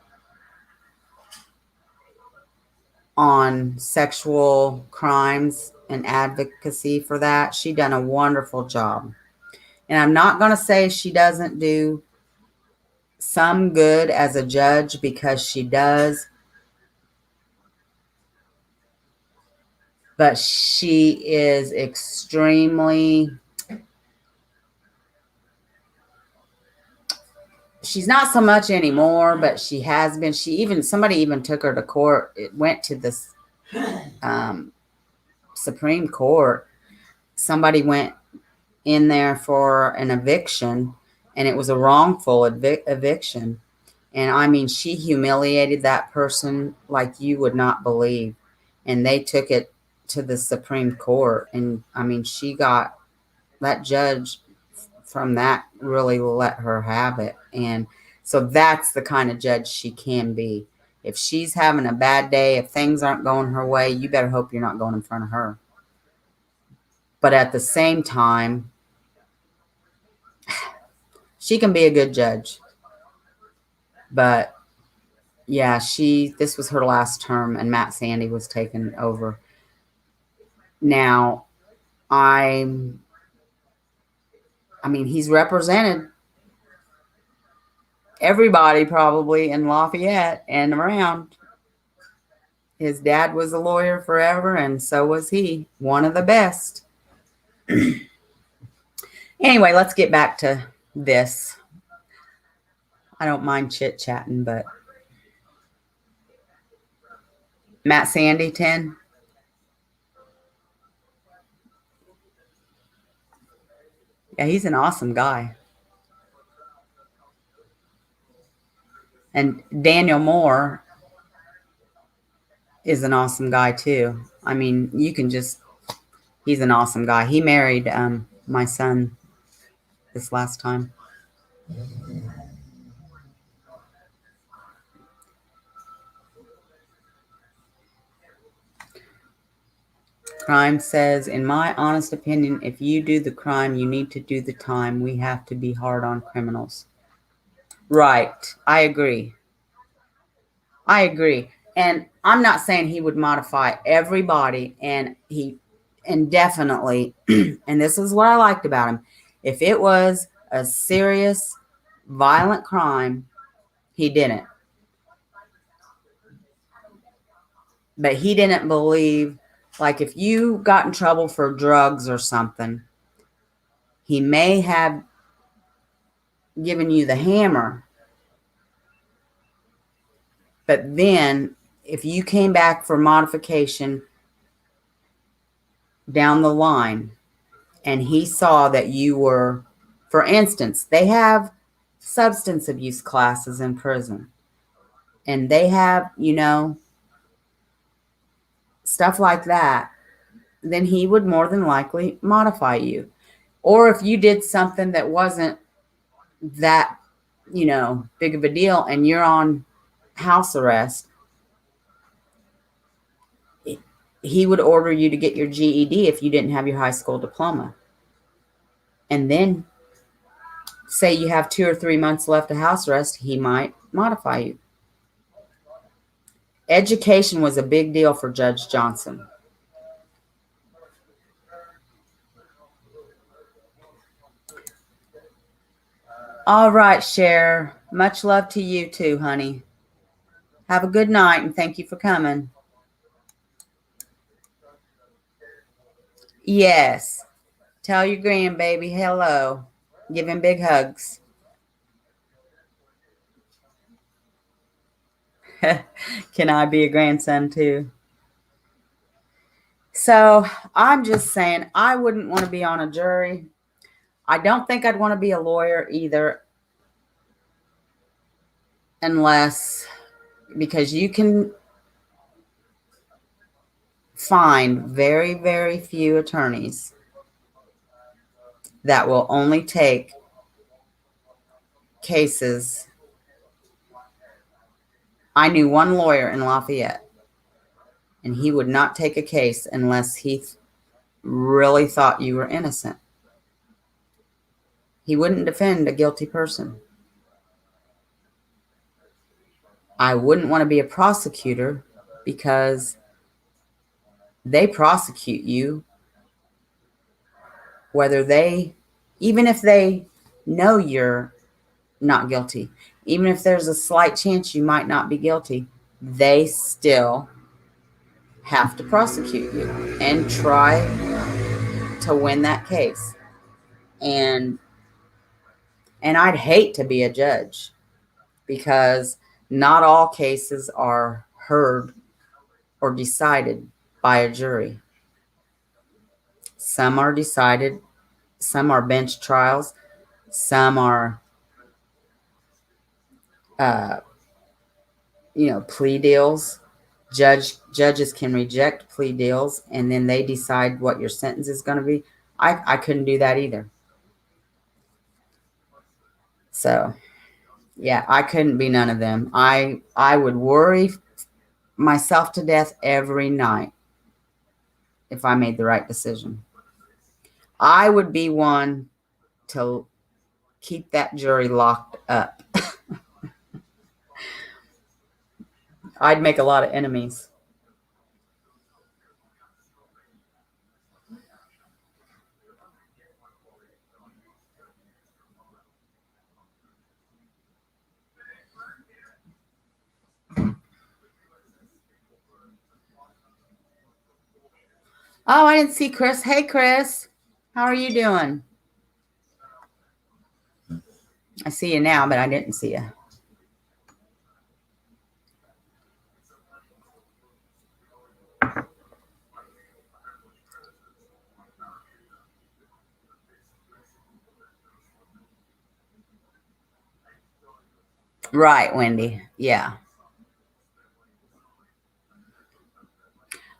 [SPEAKER 1] on sexual crimes and advocacy for that, she done a wonderful job. And I'm not going to say she doesn't do some good as a judge, because she does, but she is extremely, she's not so much anymore, but she has been. Somebody even took her to court. It went to this um, Supreme Court. Somebody went in there for an eviction, and it was a wrongful eviction. And I mean, she humiliated that person like you would not believe. And they took it to the Supreme Court. And I mean, she got that judge from that really let her have it. And so that's the kind of judge she can be. If she's having a bad day, if things aren't going her way, you better hope you're not going in front of her. But at the same time, she can be a good judge. But yeah, this was her last term, and Matt Sandy was taken over. Now, I mean, he's represented everybody probably in Lafayette and around. His dad was a lawyer forever, and so was he. One of the best. Anyway, let's get back to this. I don't mind chit-chatting, but Matt Sandy, 10. Yeah, he's an awesome guy. And Daniel Moore is an awesome guy too. I mean, he's an awesome guy. He married my son this last time. Crime says, in my honest opinion, if you do the crime, you need to do the time. We have to be hard on criminals. Right. I agree. And I'm not saying he would modify everybody, and definitely, and this is what I liked about him. If it was a serious, violent crime, he didn't. But he didn't believe, like if you got in trouble for drugs or something, he may have given you the hammer. But then if you came back for modification down the line and he saw that you were, for instance, they have substance abuse classes in prison, and they have, stuff like that, then he would more than likely modify you. Or if you did something that wasn't that, big of a deal and you're on house arrest, he would order you to get your GED if you didn't have your high school diploma. And then say you have 2 or 3 months left of house arrest, he might modify you. Education was a big deal for Judge Johnson. All right, Cher. Much love to you too, honey. Have a good night, and thank you for coming. Yes. Tell your grandbaby hello. Give him big hugs. Can I be a grandson too? So I'm just saying, I wouldn't want to be on a jury. I don't think I'd want to be a lawyer either, because you can find very, very few attorneys that will only take cases. I knew one lawyer in Lafayette, and he would not take a case unless he really thought you were innocent. He wouldn't defend a guilty person. I wouldn't want to be a prosecutor because they prosecute you even if they know you're not guilty, even if there's a slight chance you might not be guilty, they still have to prosecute you and try to win that case. And I'd hate to be a judge because not all cases are heard or decided by a jury. Some are decided, some are bench trials, some are plea deals. Judges can reject plea deals, and then they decide what your sentence is going to be. I couldn't do that either. So, yeah, I couldn't be none of them. I would worry myself to death every night if I made the right decision. I would be one to keep that jury locked up. I'd make a lot of enemies. Oh, I didn't see Chris. Hey, Chris. How are you doing? I see you now, but I didn't see you. Right, Wendy. Yeah.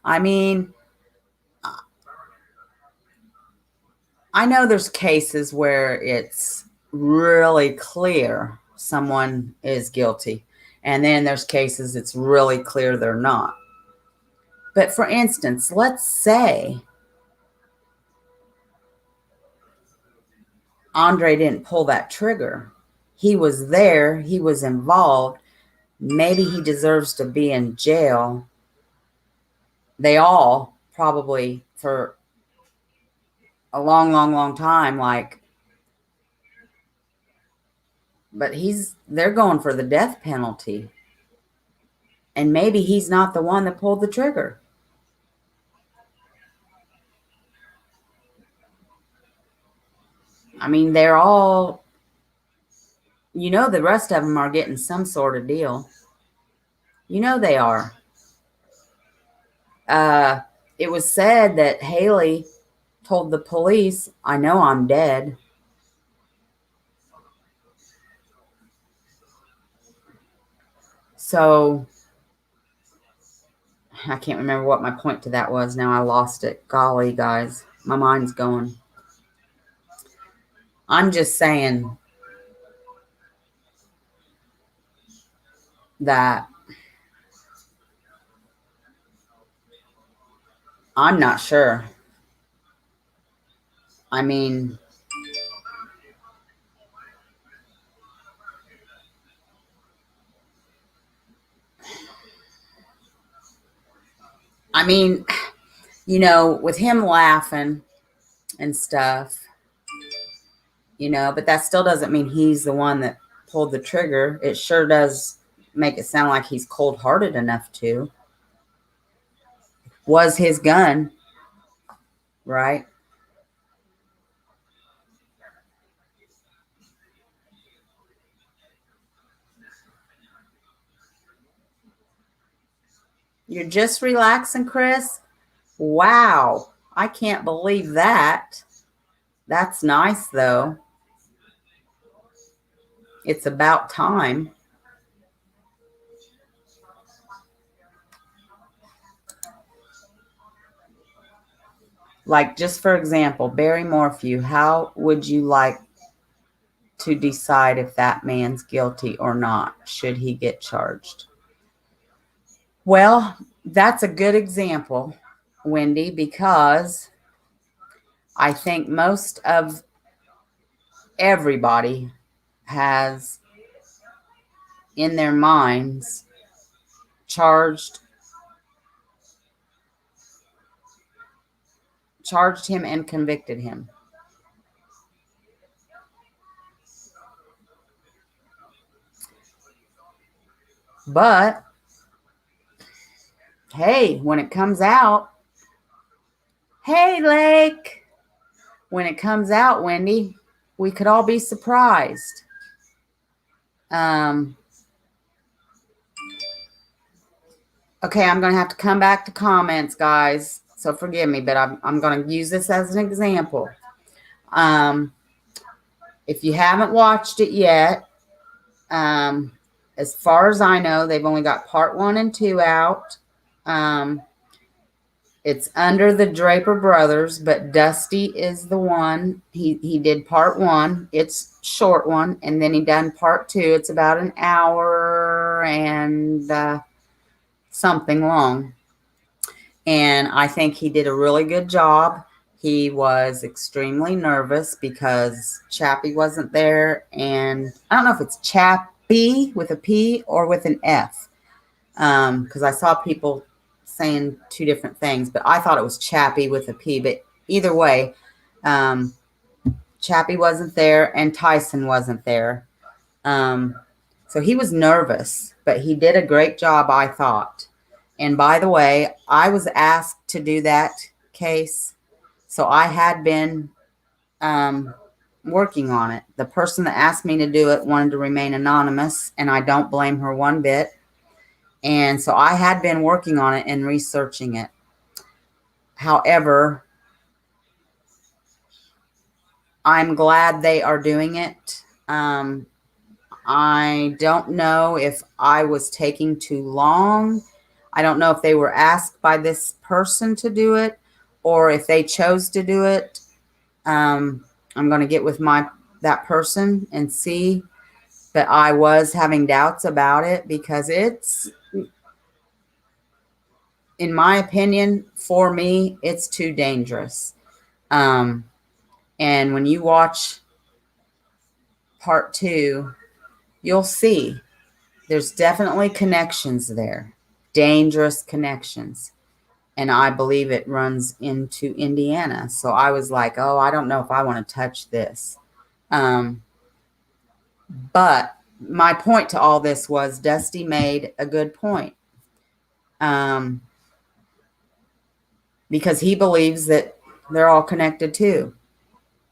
[SPEAKER 1] I mean, I know there's cases where it's really clear someone is guilty, and then there's cases it's really clear they're not. But for instance, let's say Andre didn't pull that trigger. He was there, he was involved. Maybe he deserves to be in jail. They all probably for a long, long, long time, but they're going for the death penalty. And maybe he's not the one that pulled the trigger. I mean, they're all, the rest of them are getting some sort of deal. They are. It was said that Haley told the police, "I know I'm dead." So I can't remember what my point to that was. Now I lost it. Golly, guys, my mind's going. I'm just saying that I'm not sure. I mean, with him laughing and stuff, but that still doesn't mean he's the one that pulled the trigger. It sure does make it sound like he's cold-hearted enough to. Was his gun, right? You're just relaxing, Chris? Wow. I can't believe that. That's nice, though. It's about time. Like, just for example, Barry Morphew, how would you like to decide if that man's guilty or not? Should he get charged? Well, that's a good example, Wendy, because I think most of everybody has in their minds charged him and convicted him. But hey, when it comes out, hey, Lake, when it comes out, Wendy, we could all be surprised. Okay, I'm going to have to come back to comments, guys. So forgive me, but I'm going to use this as an example. If you haven't watched it yet, as far as I know, they've only got part 1 and 2 out. It's under the Draper brothers, but Dusty is the one. He did part 1. It's short one, and then he done part 2. It's about an hour and something long. And I think he did a really good job. He was extremely nervous because Chappie wasn't there. And I don't know if it's Chappie with a P or with an F, because I saw people saying two different things, but I thought it was Chappie with a P. But either way, um, Chappie wasn't there and Tyson wasn't there. Um, so he was nervous, but he did a great job, I thought. And by the way, I was asked to do that case. So I had been working on it. The person that asked me to do it wanted to remain anonymous, and I don't blame her one bit. And so I had been working on it and researching it. However, I'm glad they are doing it. I don't know if I was taking too long. I don't know if they were asked by this person to do it or if they chose to do it. I'm going to get with that person and see. But I was having doubts about it because it's, in my opinion, for me, it's too dangerous. Um, and when you watch part 2, you'll see there's definitely connections there, dangerous connections. And I believe it runs into Indiana. So I was like, oh, I don't know if I want to touch this. But my point to all this was Dusty made a good point. Because he believes that they're all connected too.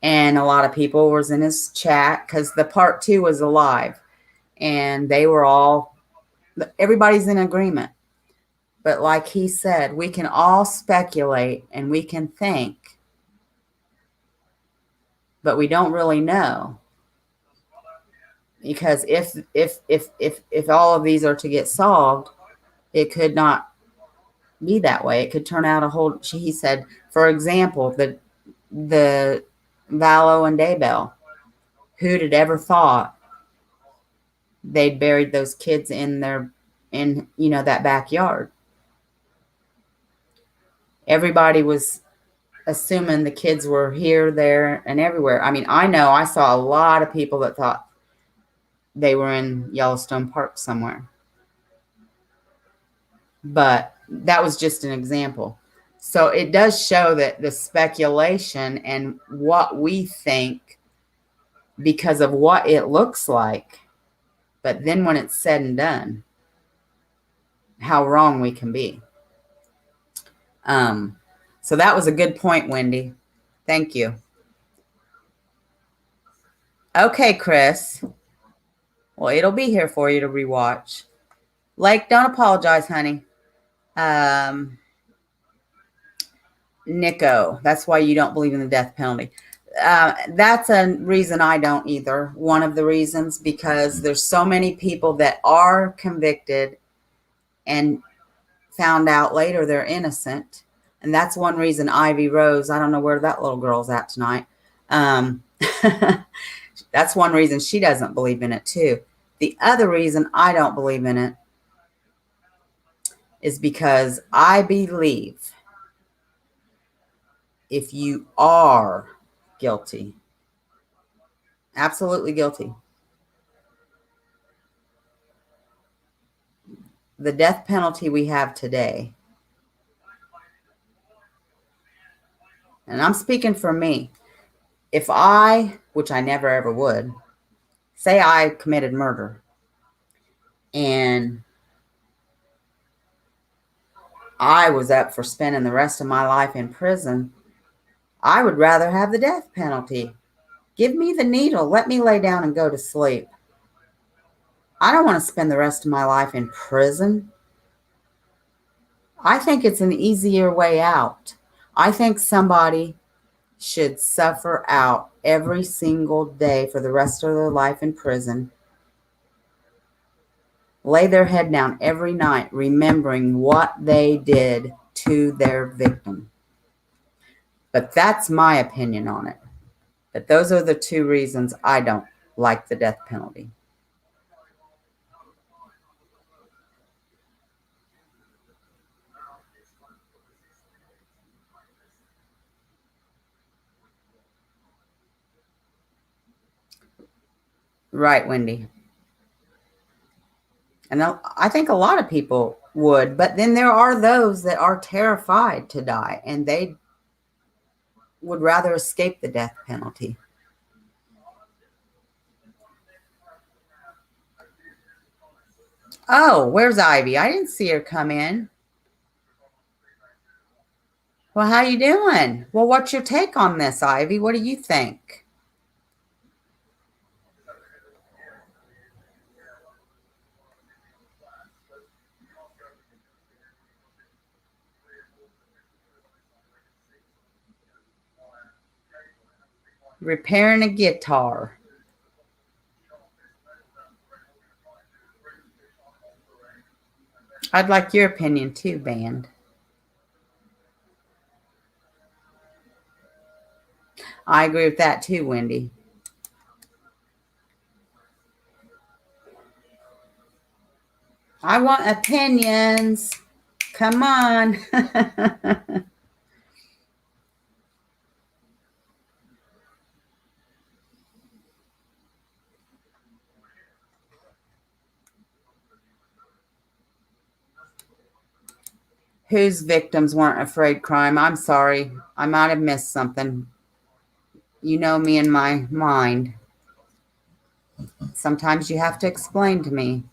[SPEAKER 1] And a lot of people was in his chat because the part 2 was alive and they were all, everybody's in agreement. But like he said, we can all speculate and we can think, but we don't really know. Because if all of these are to get solved, it could not be that way. It could turn out a whole, he said, for example, the Vallow and Daybell. Who'd have ever thought they'd buried those kids in that backyard? Everybody was assuming the kids were here, there, and everywhere. I mean, I know I saw a lot of people that thought they were in Yellowstone Park somewhere. But that was just an example. So it does show that the speculation and what we think because of what it looks like, but then when it's said and done, how wrong we can be. So that was a good point, Wendy. Thank you. Okay, Chris. Well, it'll be here for you to rewatch. Lake, don't apologize, honey. Nico, that's why you don't believe in the death penalty. That's a reason I don't either. One of the reasons, because there's so many people that are convicted and found out later they're innocent. And that's one reason Ivy Rose, I don't know where that little girl's at tonight. That's one reason she doesn't believe in it too. The other reason I don't believe in it is because I believe if you are guilty, absolutely guilty, the death penalty we have today, and I'm speaking for me, if I, which I never ever would, say I committed murder and I was up for spending the rest of my life in prison, I would rather have the death penalty. Give me the needle. Let me lay down and go to sleep. I don't want to spend the rest of my life in prison. I think it's an easier way out. I think somebody should suffer out every single day for the rest of their life in prison. Lay their head down every night remembering what they did to their victim. But that's my opinion on it. But those are the two reasons I don't like the death penalty. Right, Wendy. And I think a lot of people would, but then there are those that are terrified to die and they would rather escape the death penalty. Oh, where's Ivy? I didn't see her come in. Well, how you doing? Well, what's your take on this, Ivy? What do you think? Repairing a guitar. I'd like your opinion too, band. I agree with that too, Wendy. I want opinions. Come on. Whose victims weren't afraid crime? I'm sorry. I might have missed something. You know me in my mind. Sometimes you have to explain to me.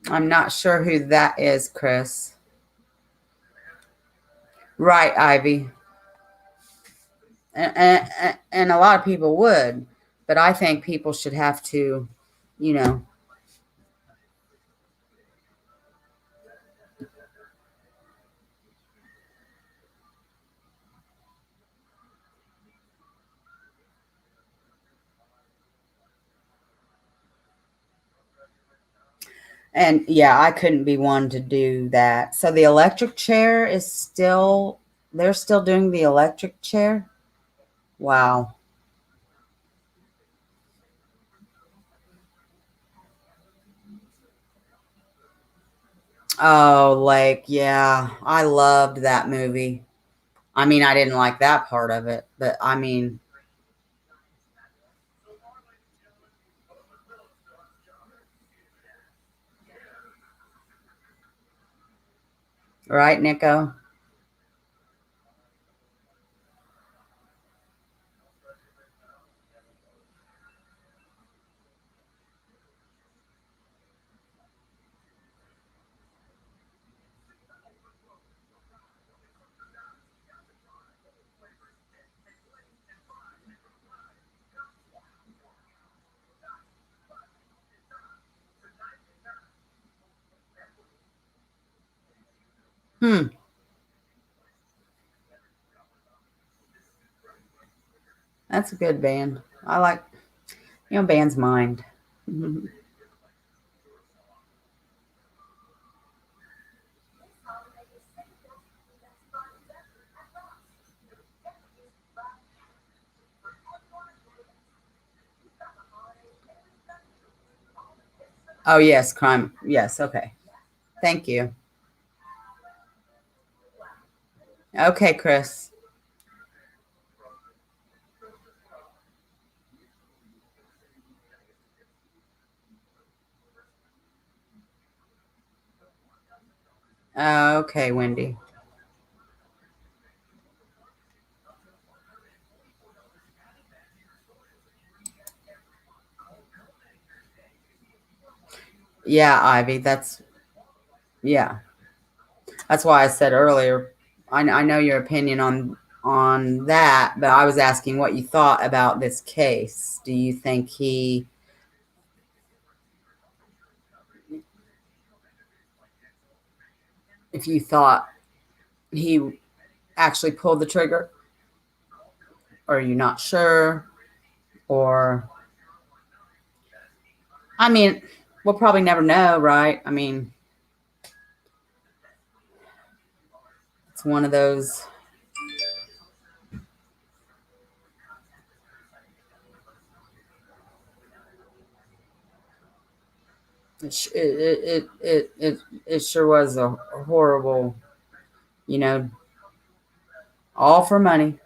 [SPEAKER 1] I'm not sure who that is, Chris. Right, Ivy. And a lot of people would, but I think people should have to, you know, and yeah, I couldn't be one to do that. So the electric chair is still, they're still doing the electric chair? Wow. Oh, like, yeah, I loved that movie. I mean, I didn't like that part of it, but I mean, right, Nico? Hmm, that's a good band. I like, band's mind. Mhm. Oh, yes, crime. Yes, okay. Thank you. Okay, Chris. Okay, Wendy. Yeah, Ivy, yeah. That's why I said earlier, I know your opinion on that, but I was asking what you thought about this case. Do you think if you thought he actually pulled the trigger, or are you not sure? Or, I mean, we'll probably never know, right? I mean, it's one of those. It sure was a horrible, you know, all for money.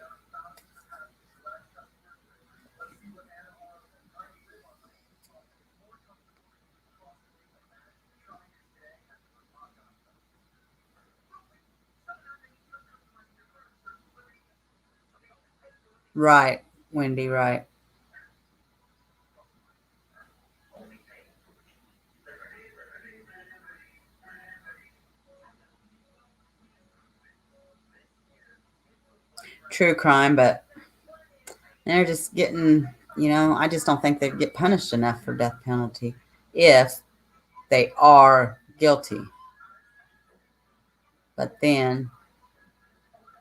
[SPEAKER 1] Right, Wendy, right. True crime, but they're just getting, I just don't think they get punished enough for death penalty if they are guilty. But then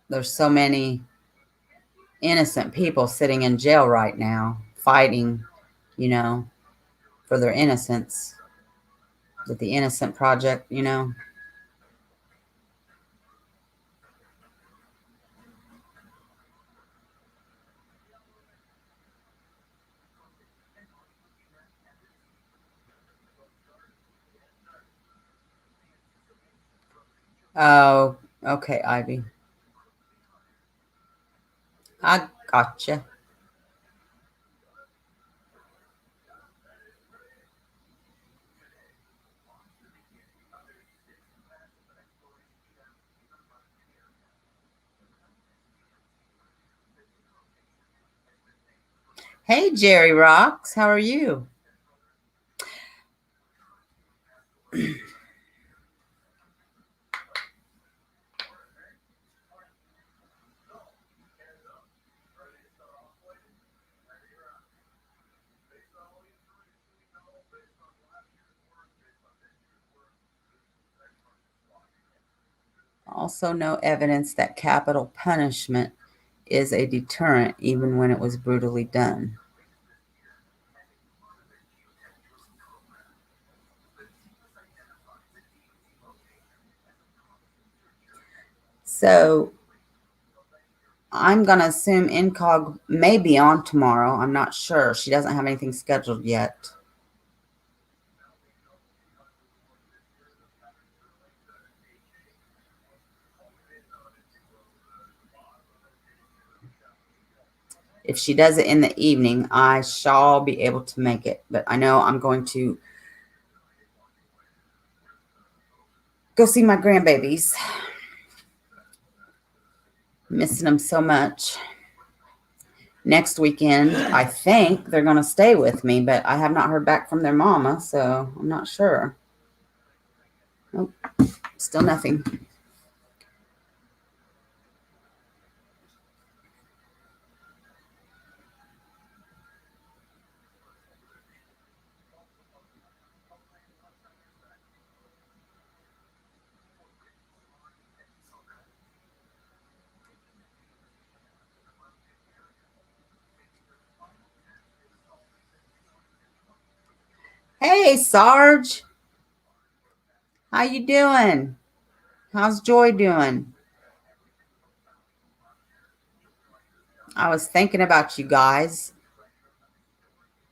[SPEAKER 1] there's so many innocent people sitting in jail right now fighting, you know, for their innocence with the Innocent Project. Oh, okay, Ivy. I gotcha. Hey, Jerry Rocks, how are you? Also, no evidence that capital punishment is a deterrent, even when it was brutally done. So, I'm going to assume Incog may be on tomorrow. I'm not sure. She doesn't have anything scheduled yet. If she does it in the evening, I shall be able to make it. But I know I'm going to go see my grandbabies. Missing them so much. Next weekend, I think they're going to stay with me, but I have not heard back from their mama, so I'm not sure. Nope, still nothing. Hey, Sarge, how you doing? How's Joy doing? I was thinking about you guys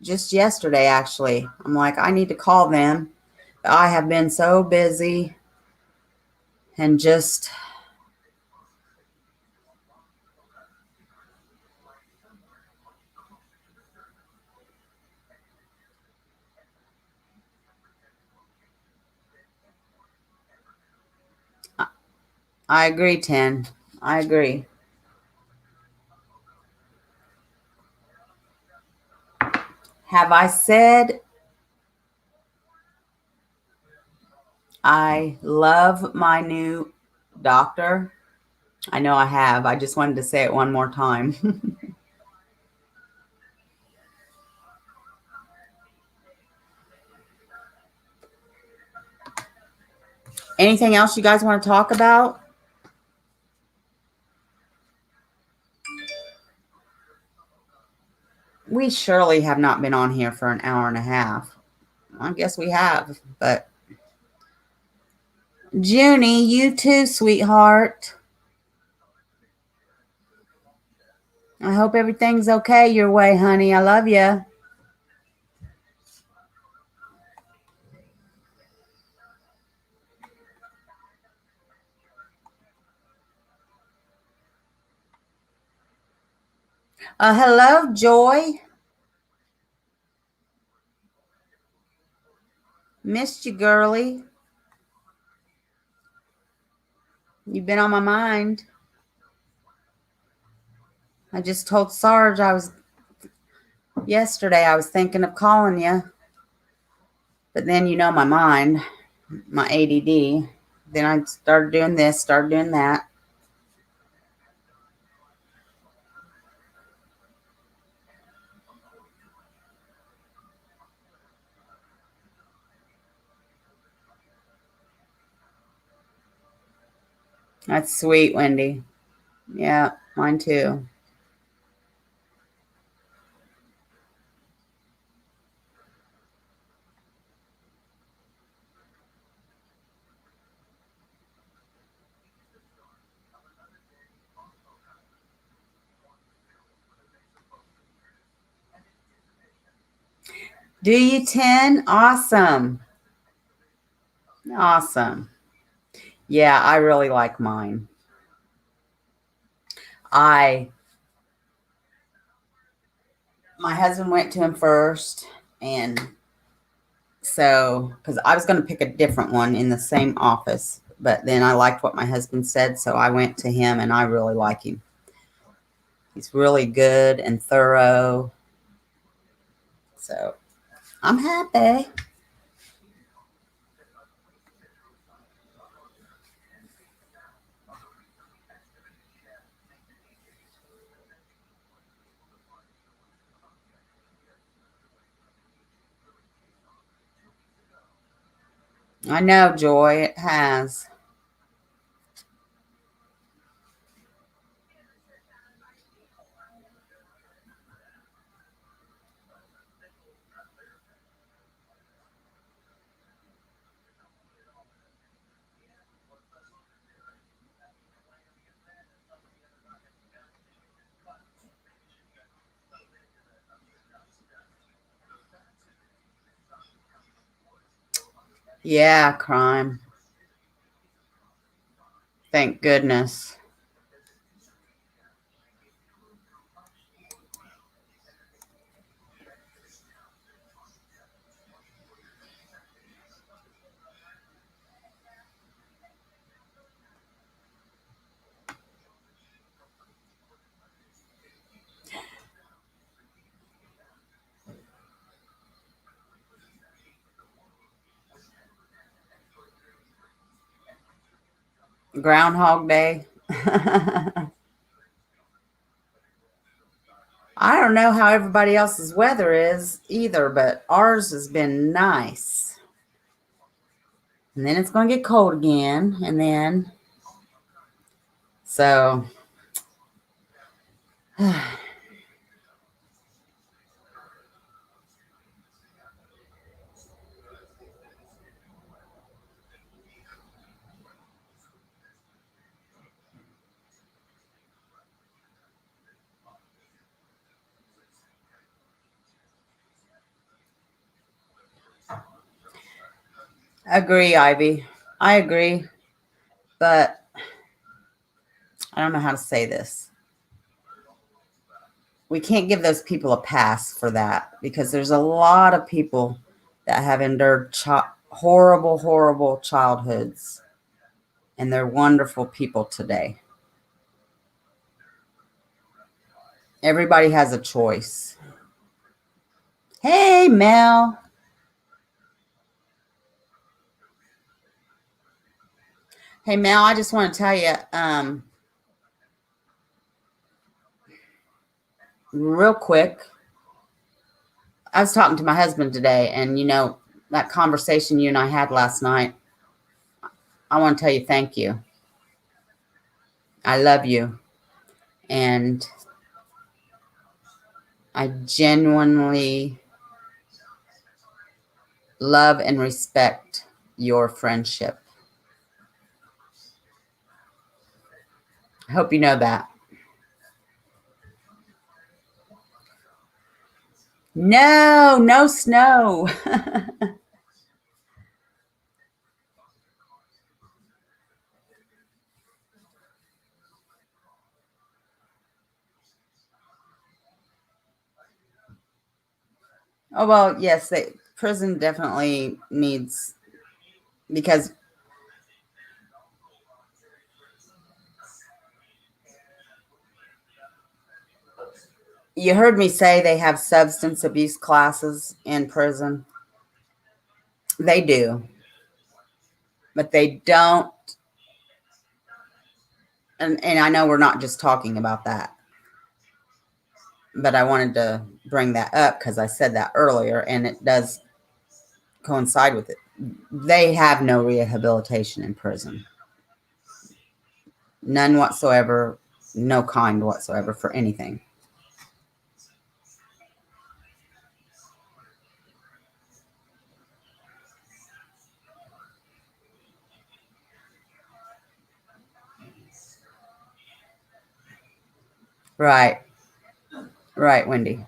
[SPEAKER 1] just yesterday, actually. I'm like, I need to call them. I have been so busy and just, I agree, 10. I agree. Have I said I love my new doctor? I know I have. I just wanted to say it one more time. Anything else you guys want to talk about? We surely have not been on here for an hour and a half. I guess we have, but Junie, you too, sweetheart. I hope everything's okay your way, honey. I love you. Hello, Joy. Missed you, girly. You've been on my mind. I just told Sarge yesterday I was thinking of calling you, but then my mind, my ADD. Then I started doing this, started doing that. That's sweet, Wendy. Yeah, mine too. Do you 10? Awesome. Awesome. Yeah, I really like mine. My husband went to him first, and so because I was going to pick a different one in the same office, but then I liked what my husband said, so I went to him, and I really like him. He's really good and thorough. So I'm happy. I know, Joy, it has. Yeah, crime. Thank goodness. Groundhog Day. I don't know how everybody else's weather is either, but ours has been nice. And then it's going to get cold again. And then, so, agree, Ivy. I agree. But I don't know how to say this. We can't give those people a pass for that because there's a lot of people that have endured horrible, horrible childhoods, and they're wonderful people today. Everybody has a choice. Hey, Mel. Hey, Mel, I just want to tell you real quick. I was talking to my husband today, and that conversation you and I had last night, I want to tell you thank you. I love you. And I genuinely love and respect your friendship. I hope you know that. No, no snow. Oh, well, yes, prison definitely needs, because you heard me say they have substance abuse classes in prison. They do, but they don't. And I know we're not just talking about that, but I wanted to bring that up because I said that earlier and it does coincide with it. They have no rehabilitation in prison. None whatsoever, no kind whatsoever for anything. Right. Right, Wendy.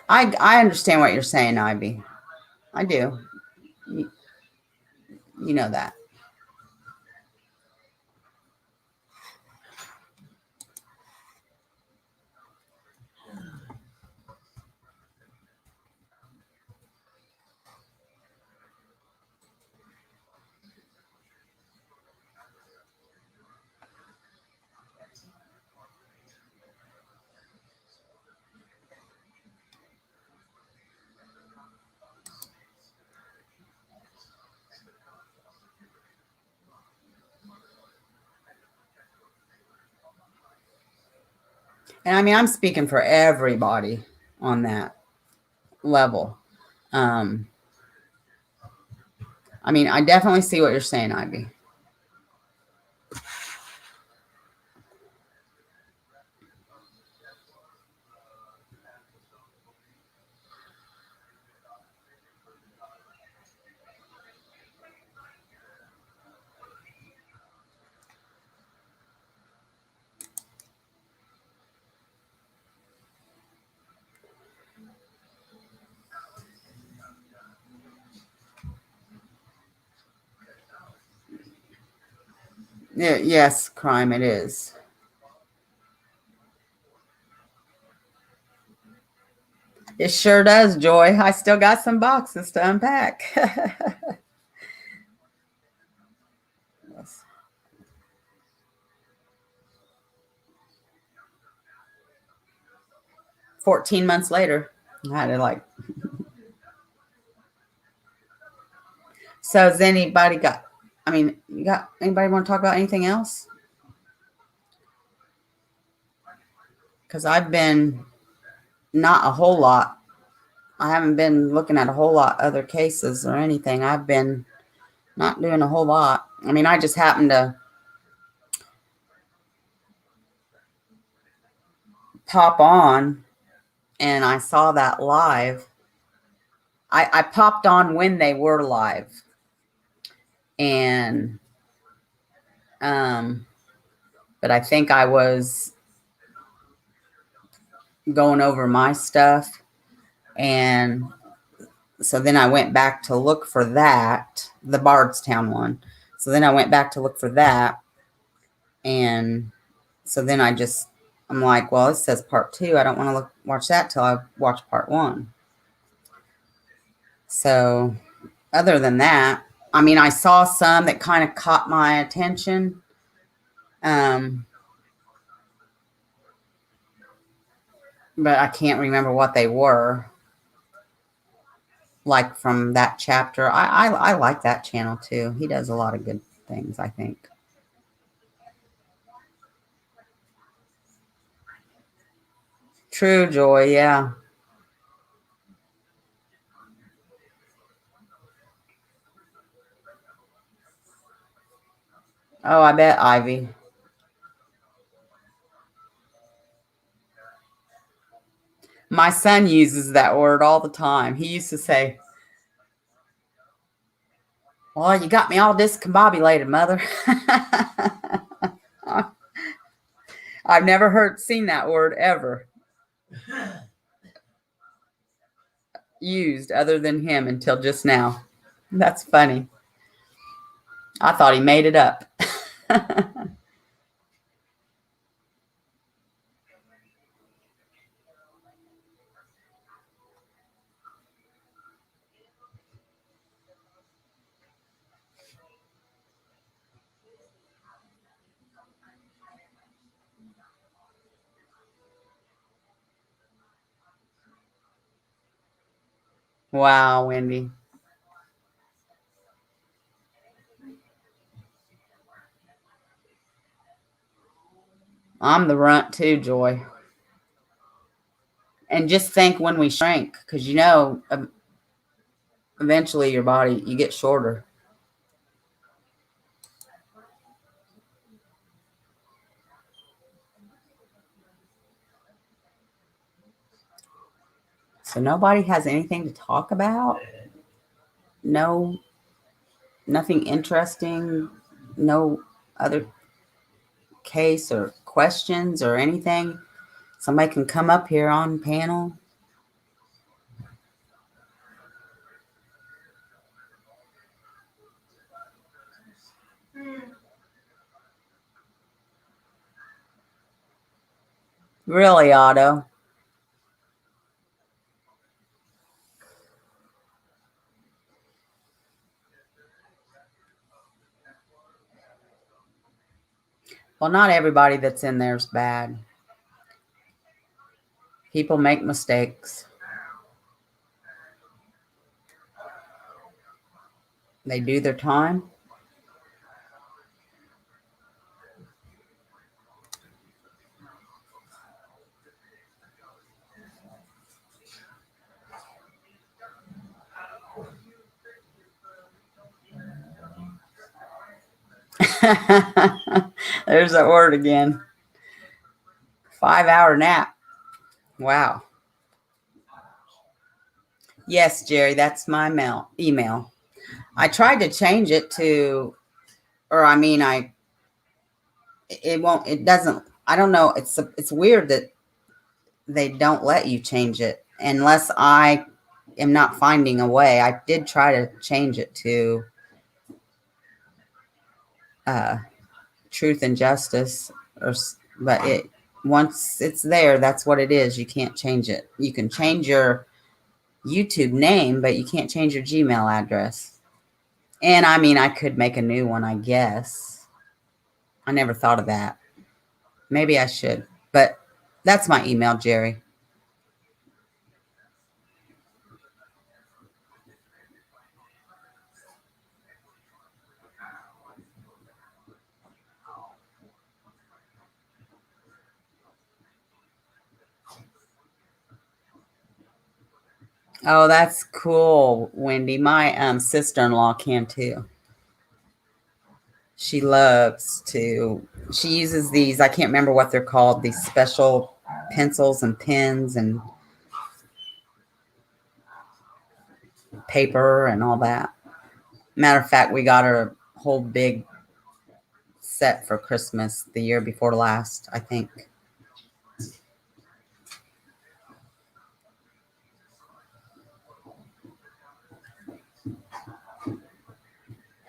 [SPEAKER 1] I understand what you're saying, Ivy. I do. You, you know that. And I mean, I'm speaking for everybody on that level. Um, I mean, I definitely see what you're saying, Ivy. Yeah, yes, crime it is. It sure does, Joy. I still got some boxes to unpack. 14 months later, I had to like. So has anybody got? I mean, you got anybody want to talk about anything else? Because I've been not a whole lot. I haven't been looking at a whole lot other cases or anything. I've been not doing a whole lot. I mean, I just happened to pop on and I saw that live. I popped on when they were live, and um, but I think I was going over my stuff, and so then I went back to look for that, the Bardstown one. So then I went back to look for that, and so then I'm like, well, it says part 2. I don't want to watch that till I watch part 1. So other than that, I mean, I saw some that kind of caught my attention. Um, but I can't remember what they were. Like from that chapter, I like that channel too. He does a lot of good things, I think. True Joy, yeah. Oh, I bet, Ivy. My son uses that word all the time. He used to say, well, you got me all discombobulated, mother. I've never seen that word ever. used other than him until just now. That's funny. I thought he made it up. Wow, Wendy. I'm the runt too, Joy. And just think when we shrink, because eventually your body, you get shorter. So nobody has anything to talk about? No, nothing interesting? No other case or questions or anything? Somebody can come up here on panel. Really, Otto? Well, not everybody that's in there is bad. People make mistakes. They do their time. There's that word again. 5-hour nap. Wow. Yes, Jerry, that's my email. I tried to change it to, or I mean, it won't, it doesn't, I don't know. It's weird that they don't let you change it unless I am not finding a way. I did try to change it to uh, truth and justice, but once it's there, that's what it is. You can't change it. You can change your YouTube name, but you can't change your Gmail address. And I mean, I could make a new one, I guess. I never thought of that. Maybe I should, but that's my email, Jerry. Oh, that's cool, Wendy. My sister-in-law can too. She loves to. She uses these. I can't remember what they're called. These special pencils and pens and paper and all that. Matter of fact, we got her a whole big set for Christmas the year before last, I think.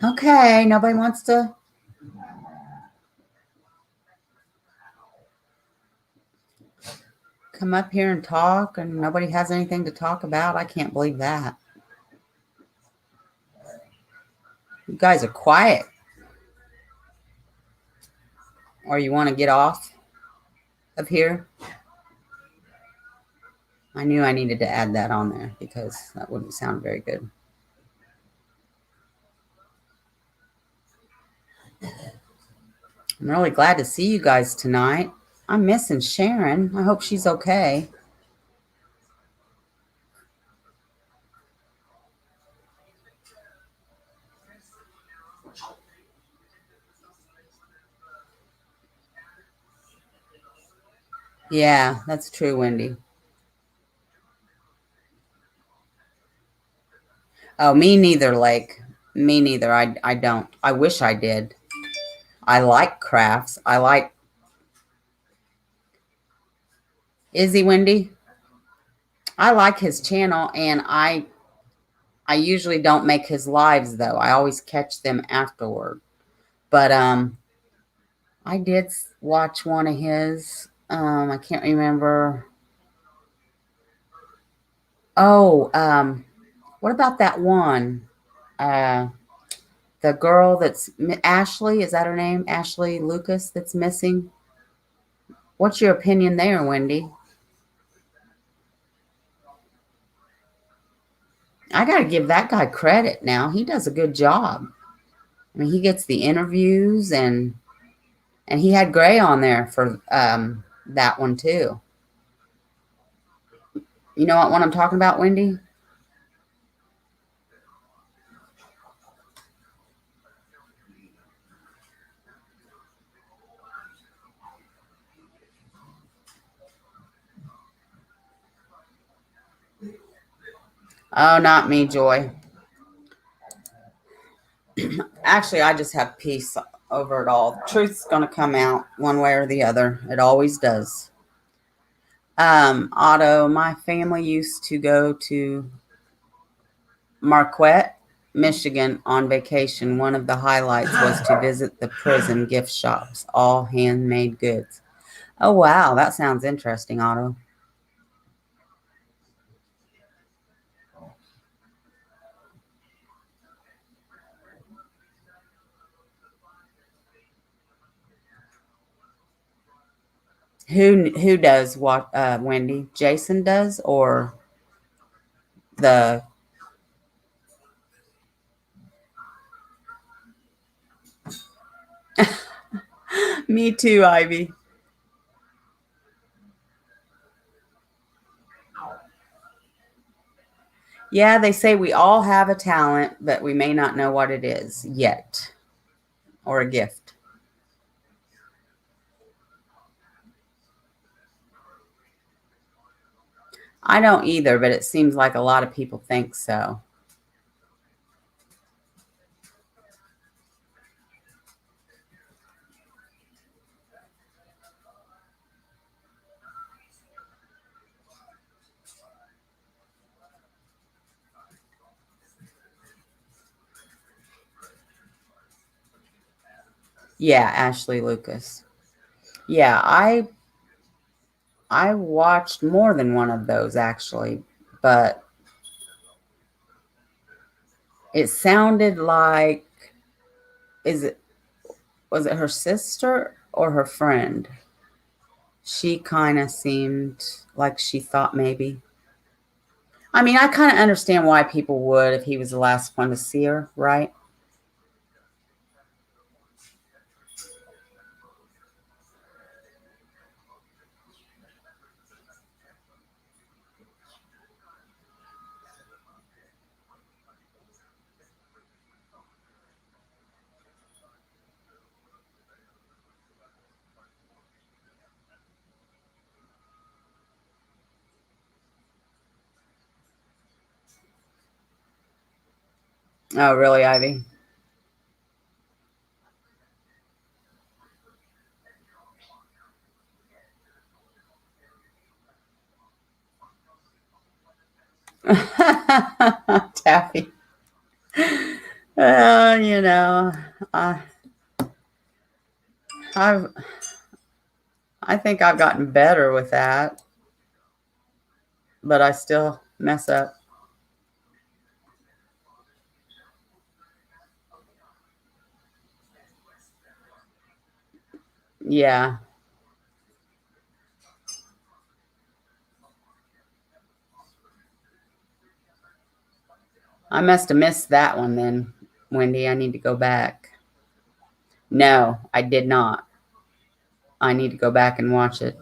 [SPEAKER 1] Okay, nobody wants to come up here and talk, and nobody has anything to talk about. I can't believe that. You guys are quiet. Or you want to get off of here? I knew I needed to add that on there because that wouldn't sound very good. I'm really glad to see you guys tonight. I'm missing Sharon. I hope she's okay. Yeah, that's true, Wendy. Oh, me neither, Lake. Me neither. I don't. I wish I did. I like crafts. I like. Is he, Wendy? I like his channel, and I usually don't make his lives though. I always catch them afterward. But I did watch one of his. I can't remember. Oh, what about that one? Uh, the girl that's Ashley, is that her name? Ashley Lucas that's missing. What's your opinion there, Wendy? I got to give that guy credit now. He does a good job. I mean, he gets the interviews, and he had Gray on there for that one too. You know what one I'm talking about, Wendy? Oh, not me, Joy. Actually, I just have peace over it all. Truth's going to come out one way or the other. It always does. Otto, my family used to go to Marquette, Michigan on vacation. One of the highlights was to visit the prison gift shops, all handmade goods. Oh, wow. That sounds interesting, Otto. Who does what, Wendy? Jason does, or the me too, Ivy. Yeah, they say we all have a talent, but we may not know what it is yet, or a gift. I don't either, but it seems like a lot of people think so. Yeah, Ashley Lucas. Yeah, I watched more than one of those actually, but it sounded like, is it was it her sister or her friend? She kind of seemed like she thought maybe. I mean, I kind of understand why people would if he was the last one to see her, right? Oh, really, Ivy? Taffy. You know, I, I've, I think I've gotten better with that, but I still mess up. Yeah, I must have missed that one then, Wendy. I need to go back. No, I did not. I need to go back and watch it.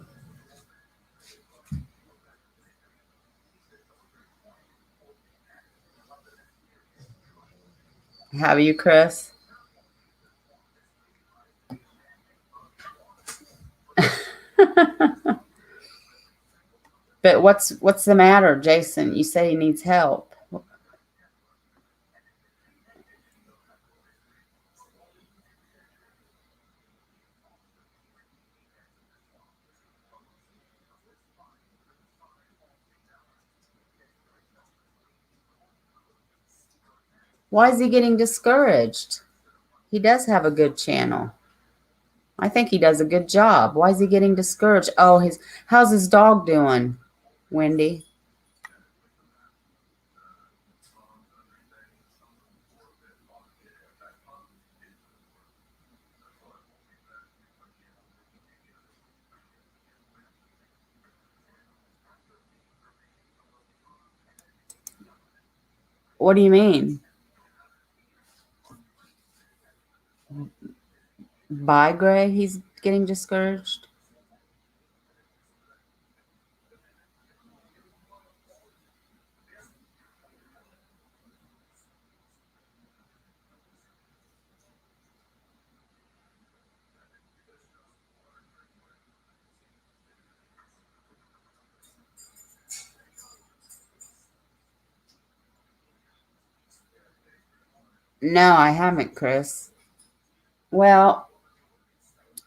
[SPEAKER 1] Have you, Chris? But what's the matter, Jason? You say he needs help. Why is he getting discouraged? He does have a good channel. I think he does a good job. Why is he getting discouraged? Oh, how's his dog doing, Wendy? What do you mean? By Gray, he's getting discouraged? No, I haven't, Chris. Well,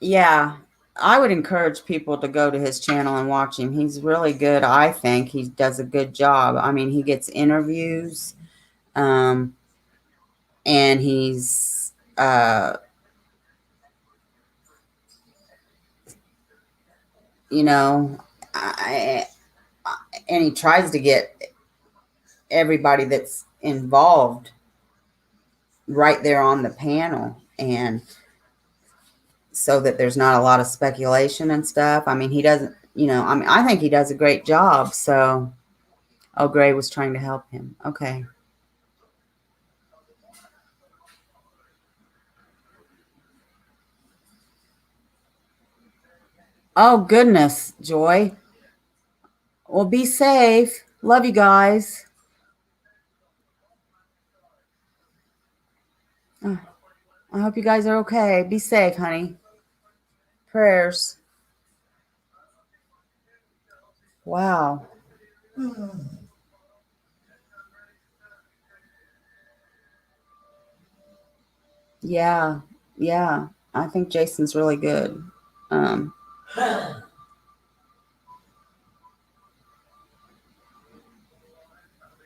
[SPEAKER 1] yeah, I would encourage people to go to his channel and watch him. He's really good. I think he does a good job. I mean, he gets interviews, um, and he's, you know, I, and he tries to get everybody that's involved right there on the panel, and so that there's not a lot of speculation and stuff. I mean, he doesn't, I mean, I think he does a great job. So, oh, Gray was trying to help him. Okay. Oh, goodness, Joy. Well, be safe. Love you guys. Oh, I hope you guys are okay. Be safe, honey. Prayers. Wow. Yeah. Yeah. I think Jason's really good. Um,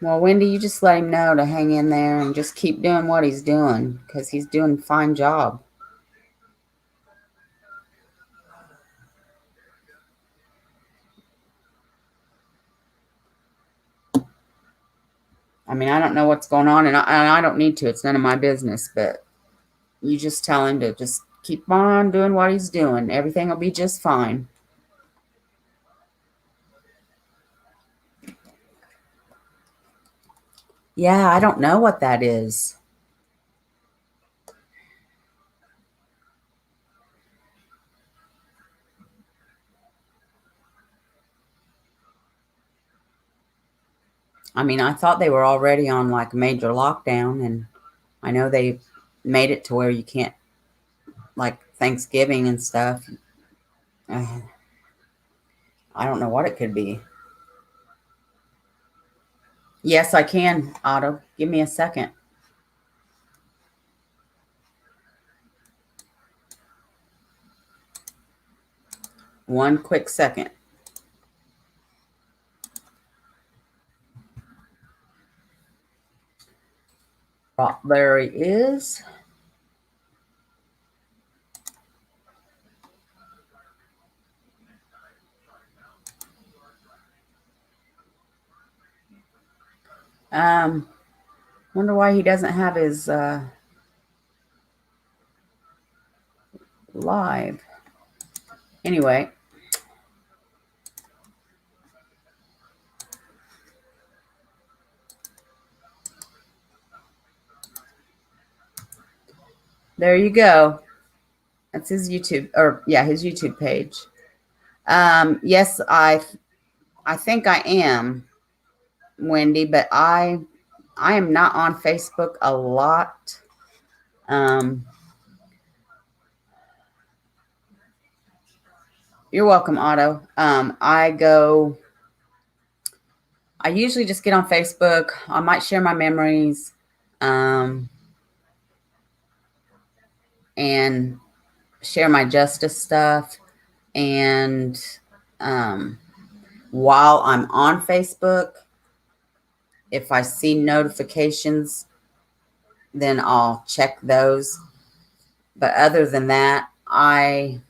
[SPEAKER 1] well, Wendy, you just let him know to hang in there and just keep doing what he's doing because he's doing a fine job. I mean, I don't know what's going on, and I don't need to. It's none of my business, but you just tell him to just keep on doing what he's doing. Everything will be just fine. Yeah, I don't know what that is. I mean, I thought they were already on like a major lockdown, and I know they made it to where you can't, like Thanksgiving and stuff. Uh, I don't know what it could be. Yes, I can, Otto. Give me a second. One quick second. There he is. Um, Wonder why he doesn't have his live. Anyway, there you go. That's his YouTube, or yeah, his YouTube page. Yes, I think I am, Wendy, but I am not on Facebook a lot. Um, you're welcome, Otto. I usually just get on Facebook. I might share my memories, um, and share my justice stuff. And um, while I'm on Facebook, if I see notifications then I'll check those. But other than that, I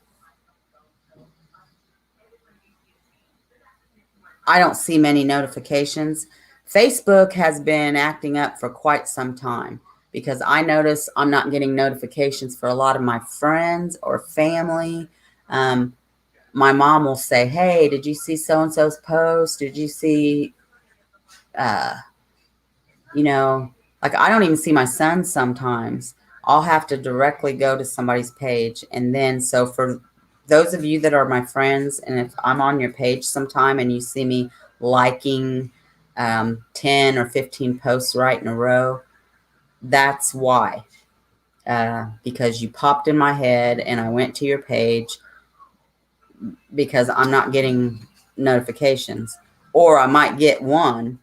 [SPEAKER 1] don't see many notifications. Facebook has been acting up for quite some time because I notice I'm not getting notifications for a lot of my friends or family. Um, my mom will say, "Hey, did you see so and so's post? Did you see, uh, you know, like I don't even see my son sometimes. I'll have to directly go to somebody's page. And then, so for those of you that are my friends, and if I'm on your page sometime and you see me liking 10 or 15 posts right in a row, that's why. Because you popped in my head and I went to your page because I'm not getting notifications. Or I might get one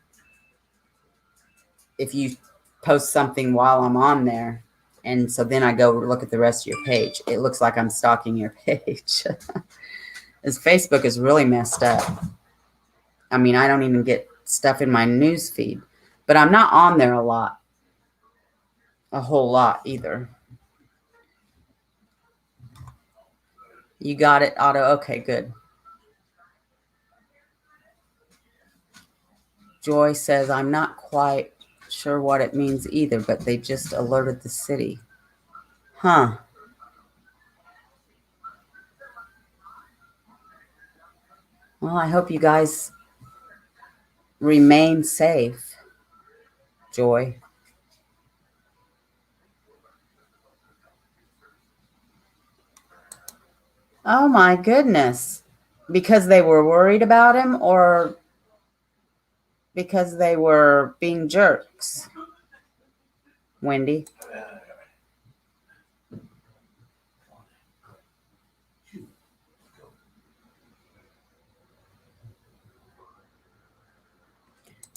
[SPEAKER 1] if you post something while I'm on there. And so then I go look at the rest of your page. It looks like I'm stalking your page. This Facebook is really messed up. I mean, I don't even get stuff in my news feed, but I'm not on there a whole lot either. You got it, Otto? Okay, good. Joy says, I'm not quite sure what it means either, but they just alerted the city. Huh. Well, I hope you guys remain safe, Joy. Oh my goodness. Because they were worried about him or because they were being jerks, Wendy?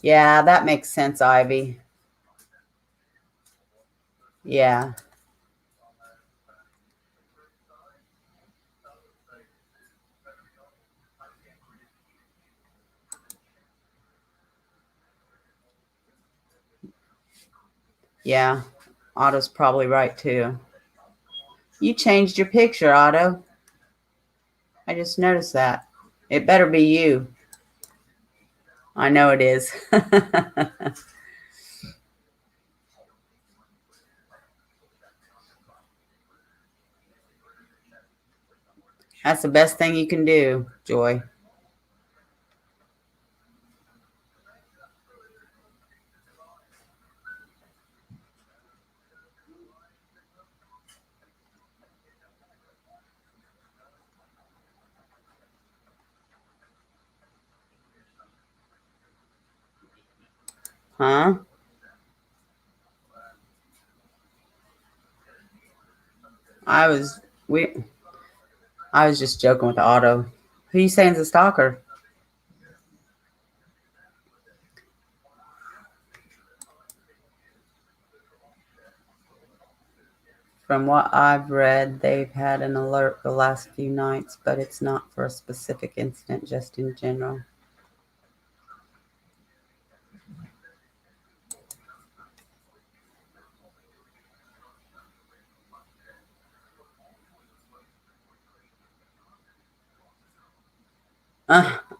[SPEAKER 1] Yeah, that makes sense, Ivy. Yeah. Yeah. Otto's probably right too. You changed your picture, Otto. I just noticed that. It better be you. I know it is. That's the best thing you can do, Joy. Huh? I was we I was just joking with Otto. Who you saying's a stalker? From what I've read, they've had an alert the last few nights, but it's not for a specific incident, just in general.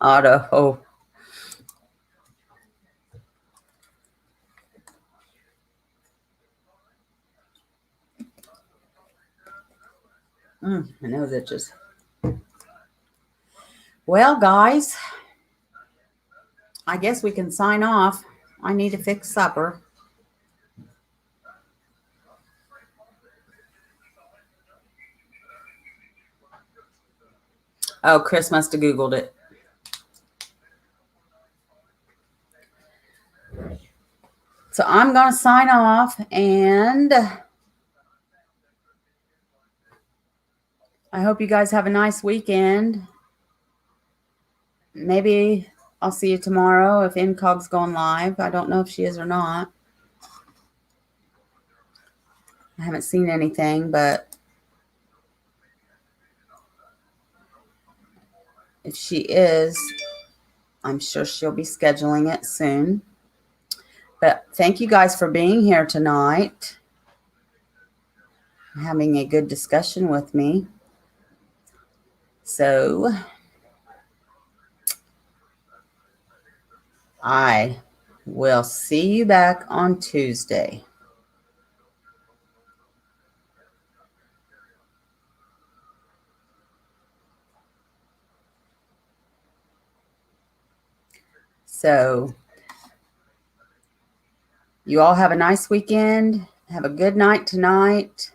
[SPEAKER 1] Otto. Oh. My nose itches. Well, guys, I guess we can sign off. I need to fix supper. Oh, Chris must have Googled it. So I'm going to sign off, and I hope you guys have a nice weekend. Maybe I'll see you tomorrow if Incog's going live. I don't know if she is or not. I haven't seen anything, but if she is, I'm sure she'll be scheduling it soon. But thank you guys for being here tonight. having a good discussion with me. So I will see you back on Tuesday. So you all have a nice weekend. Have a good night tonight.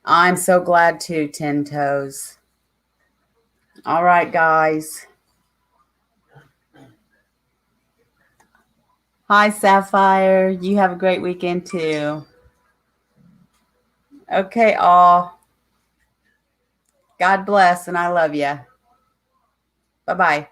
[SPEAKER 1] I'm so glad too, Ten Toes. All right, guys. Hi, Sapphire. You have a great weekend too. Okay, all. God bless, and I love you. Bye-bye.